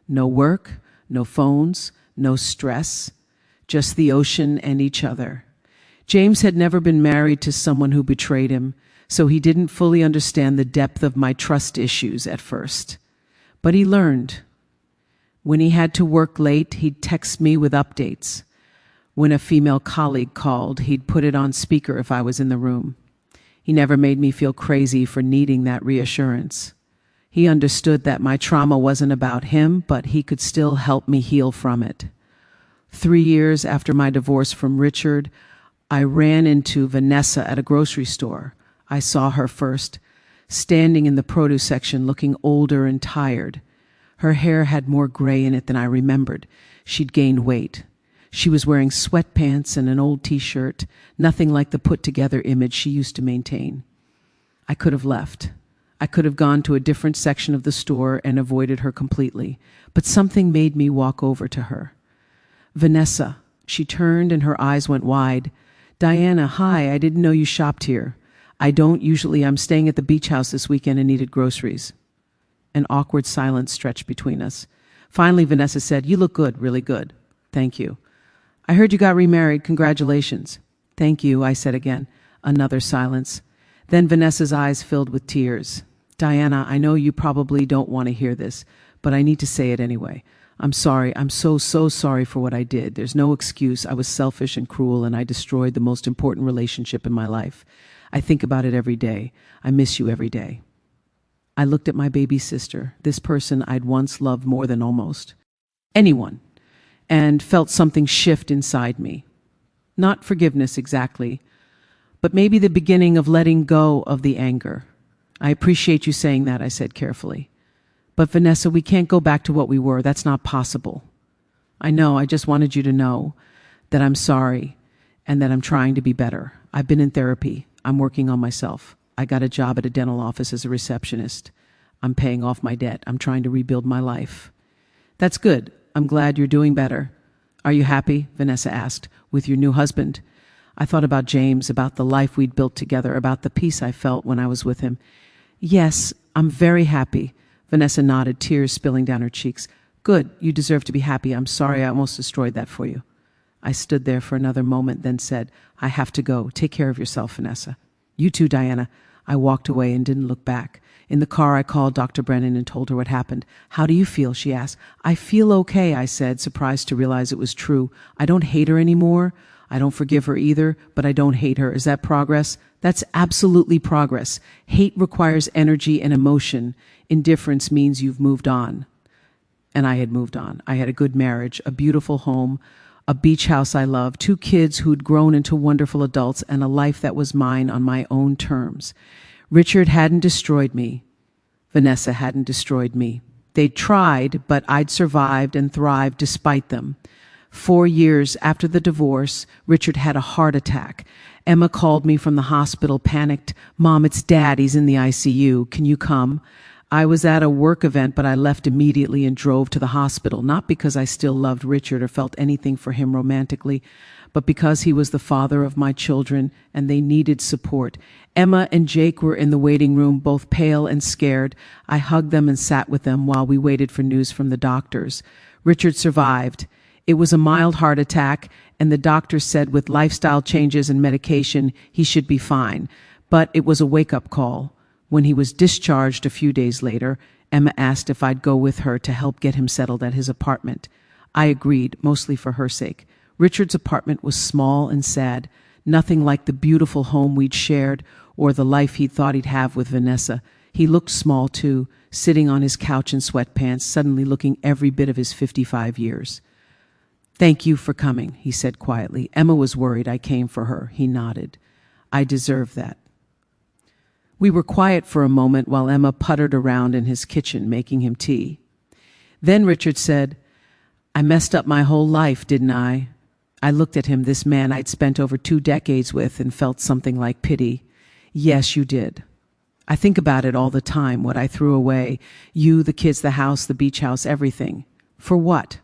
No work, no phones, no stress, just the ocean and each other. James had never been married to someone who betrayed him, so he didn't fully understand the depth of my trust issues at first. But he learned. When he had to work late, he'd text me with updates. When a female colleague called, he'd put it on speaker if I was in the room. He never made me feel crazy for needing that reassurance. He understood that my trauma wasn't about him, but he could still help me heal from it. 3 years after my divorce from Richard, I ran into Vanessa at a grocery store. I saw her first, standing in the produce section looking older and tired. Her hair had more gray in it than I remembered. She'd gained weight. She was wearing sweatpants and an old t-shirt, nothing like the put-together image she used to maintain. I could have left. I could have gone to a different section of the store and avoided her completely, but something made me walk over to her. "Vanessa." She turned and her eyes went wide. "Diana, hi, I didn't know you shopped here. I don't usually. I'm staying at the beach house this weekend and needed groceries." An awkward silence stretched between us. Finally, Vanessa said, "You look good, really good." "Thank you." "I heard you got remarried. Congratulations." "Thank you," I said again. Another silence. Then Vanessa's eyes filled with tears. "Diana, I know you probably don't want to hear this, but I need to say it anyway. I'm sorry. I'm so sorry for what I did. There's no excuse. I was selfish and cruel, and I destroyed the most important relationship in my life. I think about it every day. I miss you every day." I looked at my baby sister, this person I'd once loved more than almost anyone, and felt something shift inside me. Not forgiveness exactly, but maybe the beginning of letting go of the anger. "I appreciate you saying that," I said carefully. "But Vanessa, we can't go back to what we were. That's not possible." "I know. I just wanted you to know that I'm sorry and that I'm trying to be better. I've been in therapy. I'm working on myself. I got a job at a dental office as a receptionist. I'm paying off my debt. I'm trying to rebuild my life." "That's good. I'm glad you're doing better." "Are you happy?" Vanessa asked. "With your new husband?" I thought about James, about the life we'd built together, about the peace I felt when I was with him. "Yes, I'm very happy." Vanessa nodded, tears spilling down her cheeks. "Good. You deserve to be happy. I'm sorry I almost destroyed that for you." I stood there for another moment, then said, "I have to go. Take care of yourself, Vanessa." "You too, Diana." I walked away and didn't look back. In the car, I called Dr. Brennan and told her what happened. "How do you feel?" she asked. "I feel okay," I said, surprised to realize it was true. "I don't hate her anymore. I don't forgive her either, but I don't hate her. Is that progress?" "That's absolutely progress. Hate requires energy and emotion. Indifference means you've moved on." And I had moved on. I had a good marriage, a beautiful home, a beach house I loved, 2 kids who'd grown into wonderful adults, and a life that was mine on my own terms. Richard hadn't destroyed me. Vanessa hadn't destroyed me. They'd tried, but I'd survived and thrived despite them. 4 years after the divorce, Richard had a heart attack. Emma called me from the hospital, panicked. "Mom, it's Dad. He's in the ICU. Can you come?" I was at a work event, but I left immediately and drove to the hospital, not because I still loved Richard or felt anything for him romantically, but because he was the father of my children and they needed support. Emma and Jake were in the waiting room, both pale and scared. I hugged them and sat with them while we waited for news from the doctors. Richard survived. It was a mild heart attack, and the doctor said with lifestyle changes and medication, he should be fine. But it was a wake-up call. When he was discharged a few days later, Emma asked if I'd go with her to help get him settled at his apartment. I agreed, mostly for her sake. Richard's apartment was small and sad, nothing like the beautiful home we'd shared or the life he'd thought he'd have with Vanessa. He looked small, too, sitting on his couch in sweatpants, suddenly looking every bit of his 55 years. "Thank you for coming," he said quietly. "Emma was worried I came for her." He nodded. "I deserve that." We were quiet for a moment while Emma puttered around in his kitchen, making him tea. Then Richard said, "I messed up my whole life, didn't I?" I looked at him, this man I'd spent over 2 decades with, and felt something like pity. "Yes, you did. I think about it all the time, what I threw away. You, the kids, the house, the beach house, everything. For what?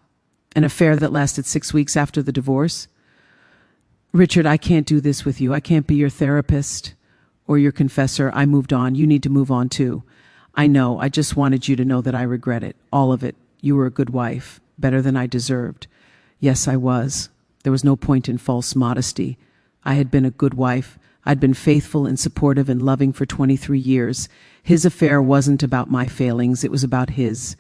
An affair that lasted 6 weeks after the divorce? Richard, I can't do this with you. I can't be your therapist or your confessor. I moved on. You need to move on too. I know. I just wanted you to know that I regret it. All of it. You were a good wife. Better than I deserved." Yes, I was. There was no point in false modesty. I had been a good wife. I'd been faithful and supportive and loving for 23 years. His affair wasn't about my failings. It was about his.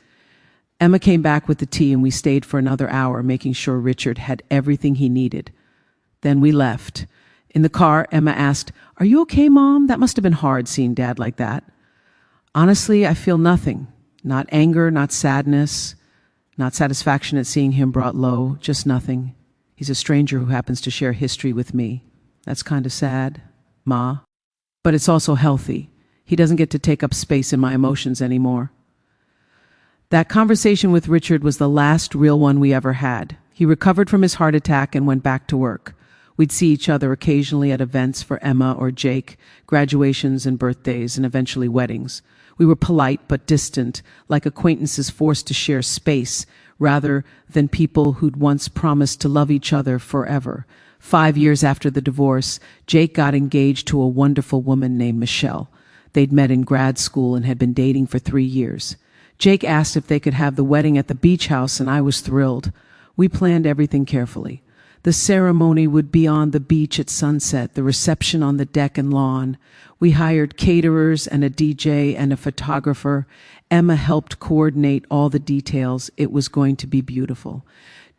Emma came back with the tea, and we stayed for another hour, making sure Richard had everything he needed. Then we left. In the car, Emma asked, "Are you okay, Mom? That must have been hard, seeing Dad like that." Honestly, I feel nothing. Not anger, not sadness, not satisfaction at seeing him brought low, just nothing. He's a stranger who happens to share history with me. That's kind of sad, Ma. But it's also healthy. He doesn't get to take up space in my emotions anymore. That conversation with Richard was the last real one we ever had. He recovered from his heart attack and went back to work. We'd see each other occasionally at events for Emma or Jake, graduations and birthdays, and eventually weddings. We were polite but distant, like acquaintances forced to share space, rather than people who'd once promised to love each other forever. 5 years after the divorce, Jake got engaged to a wonderful woman named Michelle. They'd met in grad school and had been dating for 3 years. Jake asked if they could have the wedding at the beach house, and I was thrilled. We planned everything carefully. The ceremony would be on the beach at sunset, the reception on the deck and lawn. We hired caterers and a DJ and a photographer. Emma helped coordinate all the details. It was going to be beautiful.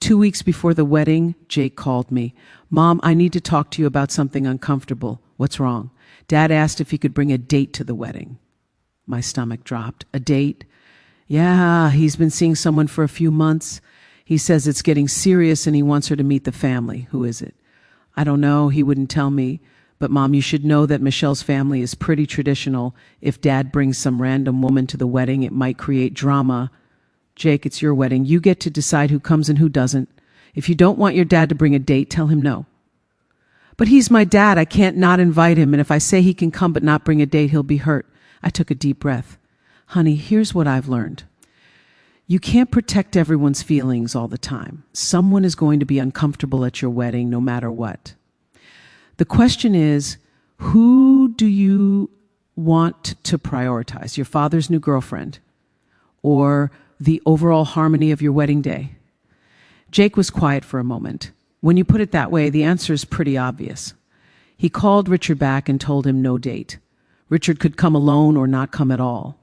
2 weeks before the wedding, Jake called me. "Mom, I need to talk to you about something uncomfortable." "What's wrong?" "Dad asked if he could bring a date to the wedding." My stomach dropped. "A date?" "Yeah, he's been seeing someone for a few months. He says it's getting serious and he wants her to meet the family." "Who is it?" "I don't know. He wouldn't tell me. But Mom, you should know that Michelle's family is pretty traditional. If Dad brings some random woman to the wedding, it might create drama." "Jake, it's your wedding. You get to decide who comes and who doesn't. If you don't want your dad to bring a date, tell him no." "But he's my dad. I can't not invite him. And if I say he can come but not bring a date, he'll be hurt." I took a deep breath. "Honey, here's what I've learned. You can't protect everyone's feelings all the time. Someone is going to be uncomfortable at your wedding no matter what. The question is, who do you want to prioritize? Your father's new girlfriend or the overall harmony of your wedding day?" Jake was quiet for a moment. When you put it that way, the answer is pretty obvious. He called Richard back and told him no date. Richard could come alone or not come at all.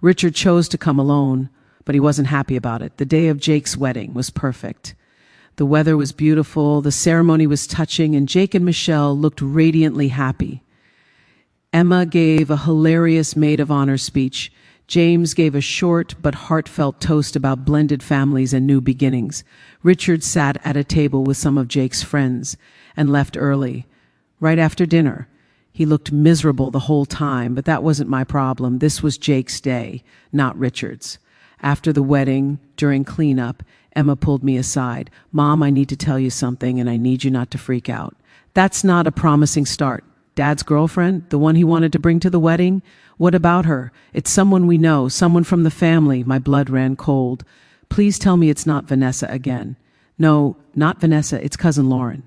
Richard chose to come alone, but he wasn't happy about it. The day of Jake's wedding was perfect. The weather was beautiful, the ceremony was touching, and Jake and Michelle looked radiantly happy. Emma gave a hilarious maid of honor speech. James gave a short but heartfelt toast about blended families and new beginnings. Richard sat at a table with some of Jake's friends and left early. Right after dinner, he looked miserable the whole time, but that wasn't my problem. This was Jake's day, not Richard's. After the wedding, during cleanup, Emma pulled me aside. "Mom, I need to tell you something, and I need you not to freak out." "That's not a promising start." "Dad's girlfriend, the one he wanted to bring to the wedding? What about her?" "It's someone we know, someone from the family." My blood ran cold. "Please tell me it's not Vanessa again." "No, not Vanessa, it's Cousin Lauren."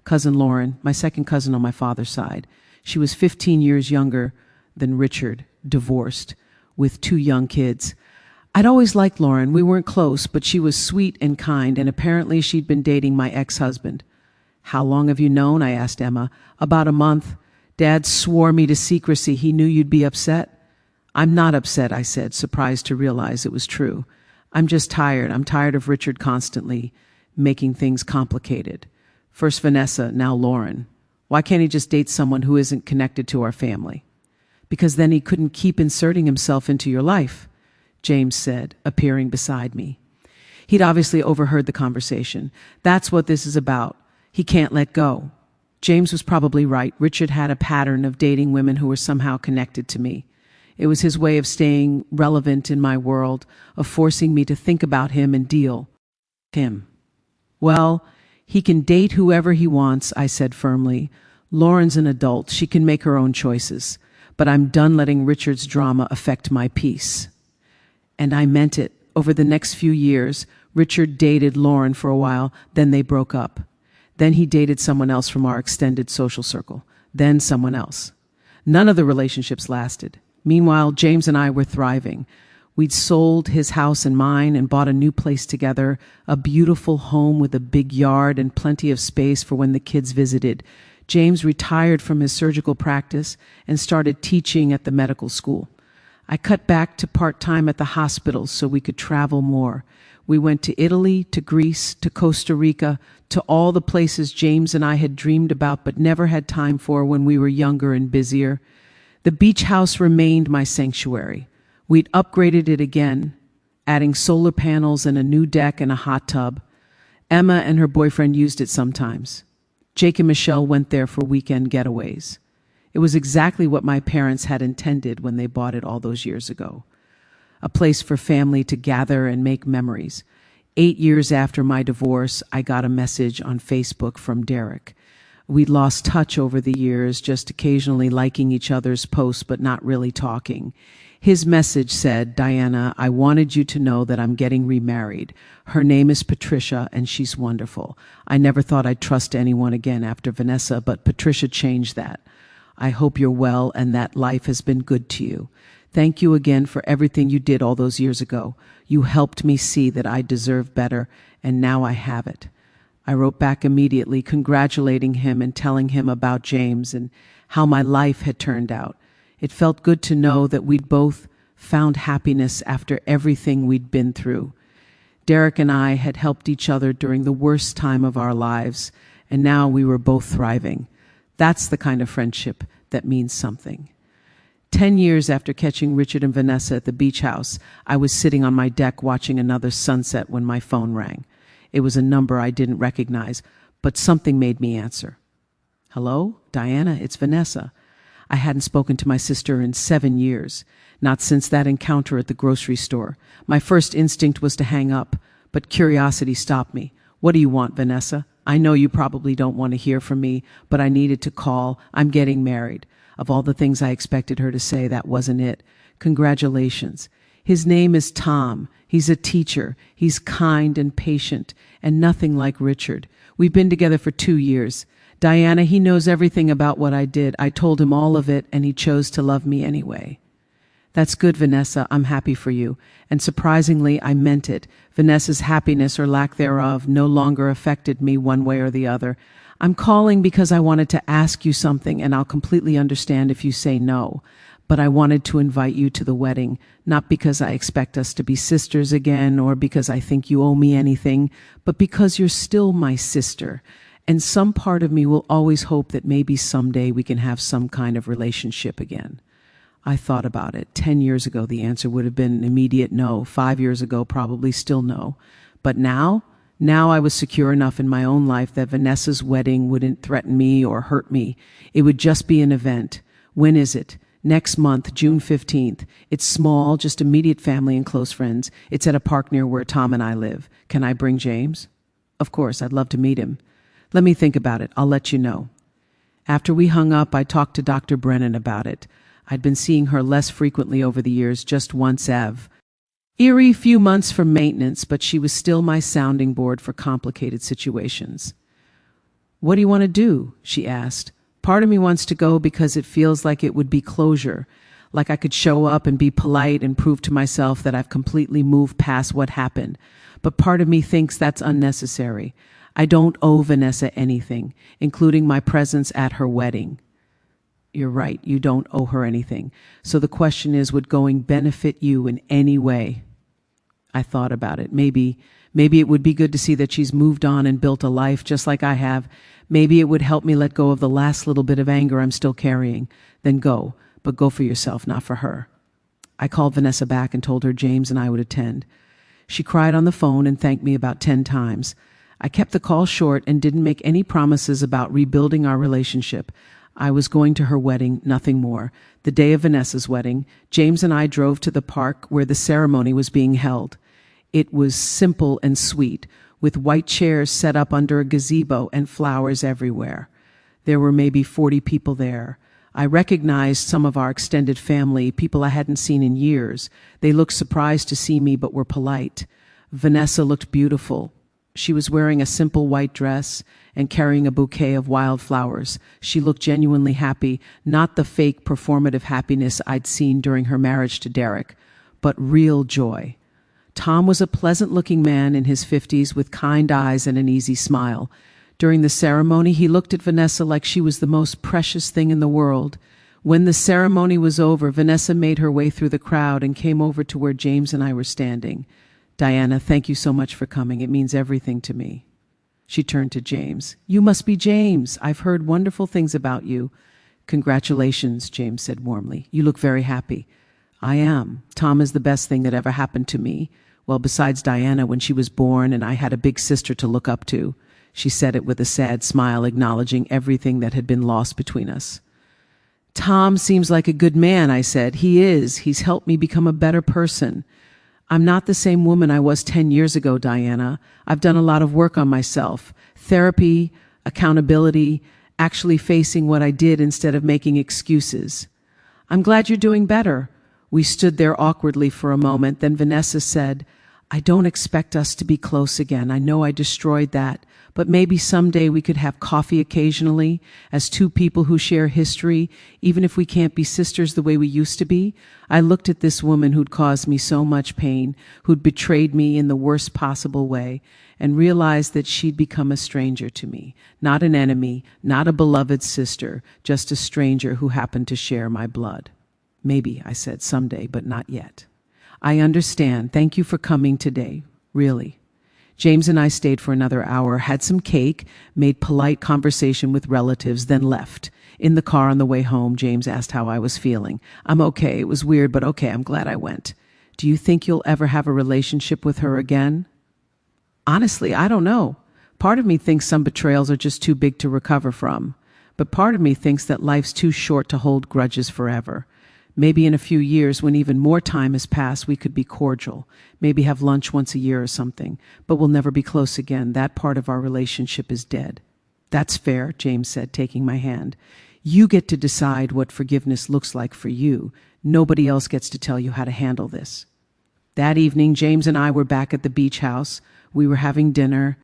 Cousin Lauren, my second cousin on my father's side. She was 15 years younger than Richard, divorced, with 2 young kids. I'd always liked Lauren. We weren't close, but she was sweet and kind, and apparently she'd been dating my ex-husband. "How long have you known?" I asked Emma. "About a month. Dad swore me to secrecy. He knew you'd be upset." "I'm not upset," I said, surprised to realize it was true. "I'm just tired. I'm tired of Richard constantly making things complicated. First Vanessa, now Lauren. Why can't he just date someone who isn't connected to our family?" "Because then he couldn't keep inserting himself into your life," James said, appearing beside me. He'd obviously overheard the conversation. "That's what this is about. He can't let go." James was probably right. Richard had a pattern of dating women who were somehow connected to me. It was his way of staying relevant in my world, of forcing me to think about him and deal with him. "Well, he can date whoever he wants," I said firmly. "Lauren's an adult. She can make her own choices. But I'm done letting Richard's drama affect my peace." And I meant it. Over the next few years, Richard dated Lauren for a while, then they broke up. Then he dated someone else from our extended social circle, then someone else. None of the relationships lasted. Meanwhile, James and I were thriving. We'd sold his house and mine and bought a new place together, a beautiful home with a big yard and plenty of space for when the kids visited. James retired from his surgical practice and started teaching at the medical school. I cut back to part-time at the hospital so we could travel more. We went to Italy, to Greece, to Costa Rica, to all the places James and I had dreamed about but never had time for when we were younger and busier. The beach house remained my sanctuary. We'd upgraded it again, adding solar panels and a new deck and a hot tub. Emma and her boyfriend used it sometimes. Jake and Michelle went there for weekend getaways. It was exactly what my parents had intended when they bought it all those years ago. A place for family to gather and make memories. 8 years after my divorce, I got a message on Facebook from Derek. We'd lost touch over the years, just occasionally liking each other's posts but not really talking. His message said, "Diana, I wanted you to know that I'm getting remarried. Her name is Patricia, and she's wonderful. I never thought I'd trust anyone again after Vanessa, but Patricia changed that. I hope you're well and that life has been good to you. Thank you again for everything you did all those years ago. You helped me see that I deserve better, and now I have it." I wrote back immediately, congratulating him and telling him about James and how my life had turned out. It felt good to know that we'd both found happiness after everything we'd been through. Derek and I had helped each other during the worst time of our lives, and now we were both thriving. That's the kind of friendship that means something. 10 years after catching Richard and Vanessa at the beach house, I was sitting on my deck watching another sunset when my phone rang. It was a number I didn't recognize, but something made me answer. "Hello, Diana, it's Vanessa." I hadn't spoken to my sister in 7 years, not since that encounter at the grocery store. My first instinct was to hang up, but curiosity stopped me. "What do you want, Vanessa? I know you probably don't want to hear from me, but I needed to call. I'm getting married." Of all the things I expected her to say, that wasn't it. "Congratulations. His name is Tom. He's a teacher. He's kind and patient, and nothing like Richard. We've been together for 2 years. Diana, he knows everything about what I did. I told him all of it, and he chose to love me anyway." "That's good, Vanessa. I'm happy for you." And surprisingly, I meant it. Vanessa's happiness or lack thereof no longer affected me one way or the other. "I'm calling because I wanted to ask you something, and I'll completely understand if you say no. But I wanted to invite you to the wedding, not because I expect us to be sisters again or because I think you owe me anything, but because you're still my sister. And some part of me will always hope that maybe someday we can have some kind of relationship again." I thought about it. 10 years ago, the answer would have been an immediate no. 5 years ago, probably still no. But now I was secure enough in my own life that Vanessa's wedding wouldn't threaten me or hurt me. It would just be an event. When is it? Next month, June 15th. It's small, just immediate family and close friends. It's at a park near where Tom and I live. Can I bring James? Of course, I'd love to meet him. Let me think about it. I'll let you know. After we hung up, I talked to Dr. Brennan about it. I'd been seeing her less frequently over the years, just once ev. Eerie few months for maintenance, but she was still my sounding board for complicated situations. What do you want to do? She asked. Part of me wants to go because it feels like it would be closure, like I could show up and be polite and prove to myself that I've completely moved past what happened. But part of me thinks that's unnecessary. I don't owe Vanessa anything, including my presence at her wedding. You're right, you don't owe her anything. So the question is, would going benefit you in any way? I thought about it. Maybe it would be good to see that she's moved on and built a life just like I have. Maybe it would help me let go of the last little bit of anger I'm still carrying. Then go, but go for yourself, not for her. I called Vanessa back and told her James and I would attend. She cried on the phone and thanked me about 10 times. I kept the call short and didn't make any promises about rebuilding our relationship. I was going to her wedding, nothing more. The day of Vanessa's wedding, James and I drove to the park where the ceremony was being held. It was simple and sweet, with white chairs set up under a gazebo and flowers everywhere. There were maybe 40 people there. I recognized some of our extended family, people I hadn't seen in years. They looked surprised to see me but were polite. Vanessa looked beautiful. She was wearing a simple white dress and carrying a bouquet of wildflowers. She looked genuinely happy, not the fake performative happiness I'd seen during her marriage to Derek, but real joy. Tom was a pleasant-looking man in his 50s with kind eyes and an easy smile. During the ceremony, he looked at Vanessa like she was the most precious thing in the world. When the ceremony was over, Vanessa made her way through the crowd and came over to where James and I were standing. Diana, thank you so much for coming. It means everything to me. She turned to James. You must be James. I've heard wonderful things about you. Congratulations, James said warmly. You look very happy. I am. Tom is the best thing that ever happened to me. Well, besides Diana when she was born and I had a big sister to look up to. She said it with a sad smile, acknowledging everything that had been lost between us. Tom seems like a good man, I said. He is. He's helped me become a better person. I'm not the same woman I was 10 years ago, Diana. I've done a lot of work on myself. Therapy, accountability, actually facing what I did instead of making excuses. I'm glad you're doing better. We stood there awkwardly for a moment. Then Vanessa said, I don't expect us to be close again. I know I destroyed that. But maybe someday we could have coffee occasionally as two people who share history, even if we can't be sisters the way we used to be. I looked at this woman who'd caused me so much pain, who'd betrayed me in the worst possible way, and realized that she'd become a stranger to me. Not an enemy, not a beloved sister, just a stranger who happened to share my blood. Maybe, I said, someday, but not yet. I understand. Thank you for coming today. Really. James and I stayed for another hour, had some cake, made polite conversation with relatives, then left. In the car on the way home, James asked how I was feeling. I'm okay. It was weird, but okay. I'm glad I went. Do you think you'll ever have a relationship with her again? Honestly, I don't know. Part of me thinks some betrayals are just too big to recover from. But part of me thinks that life's too short to hold grudges forever. Maybe in a few years, when even more time has passed, we could be cordial. Maybe have lunch once a year or something. But we'll never be close again. That part of our relationship is dead. That's fair, James said, taking my hand. You get to decide what forgiveness looks like for you. Nobody else gets to tell you how to handle this. That evening, James and I were back at the beach house. We were having dinner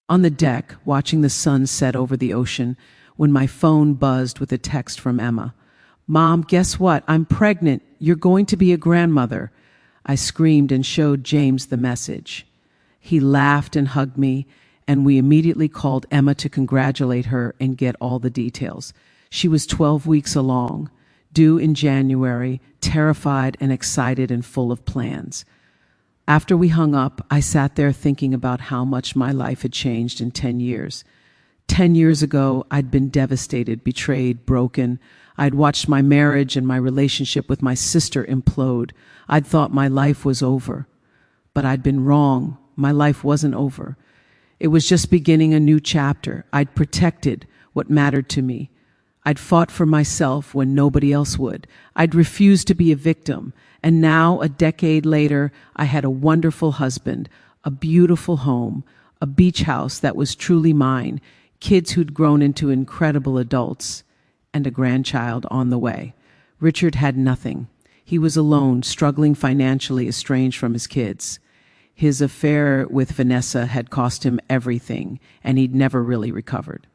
on the deck, watching the sun set over the ocean, when my phone buzzed with a text from Emma. Mom, guess what? I'm pregnant. You're going to be a grandmother. I screamed and showed James the message. He laughed and hugged me, and we immediately called Emma to congratulate her and get all the details. She was 12 weeks along, due in January, terrified and excited and full of plans. After we hung up, I sat there thinking about how much my life had changed in 10 years. 10 years ago, I'd been devastated, betrayed, broken. I'd watched my marriage and my relationship with my sister implode. I'd thought my life was over. But I'd been wrong. My life wasn't over. It was just beginning a new chapter. I'd protected what mattered to me. I'd fought for myself when nobody else would. I'd refused to be a victim. And now, a decade later, I had a wonderful husband, a beautiful home, a beach house that was truly mine, kids who'd grown into incredible adults, and a grandchild on the way. Richard had nothing. He was alone, struggling financially, estranged from his kids. His affair with Vanessa had cost him everything, and he'd never really recovered.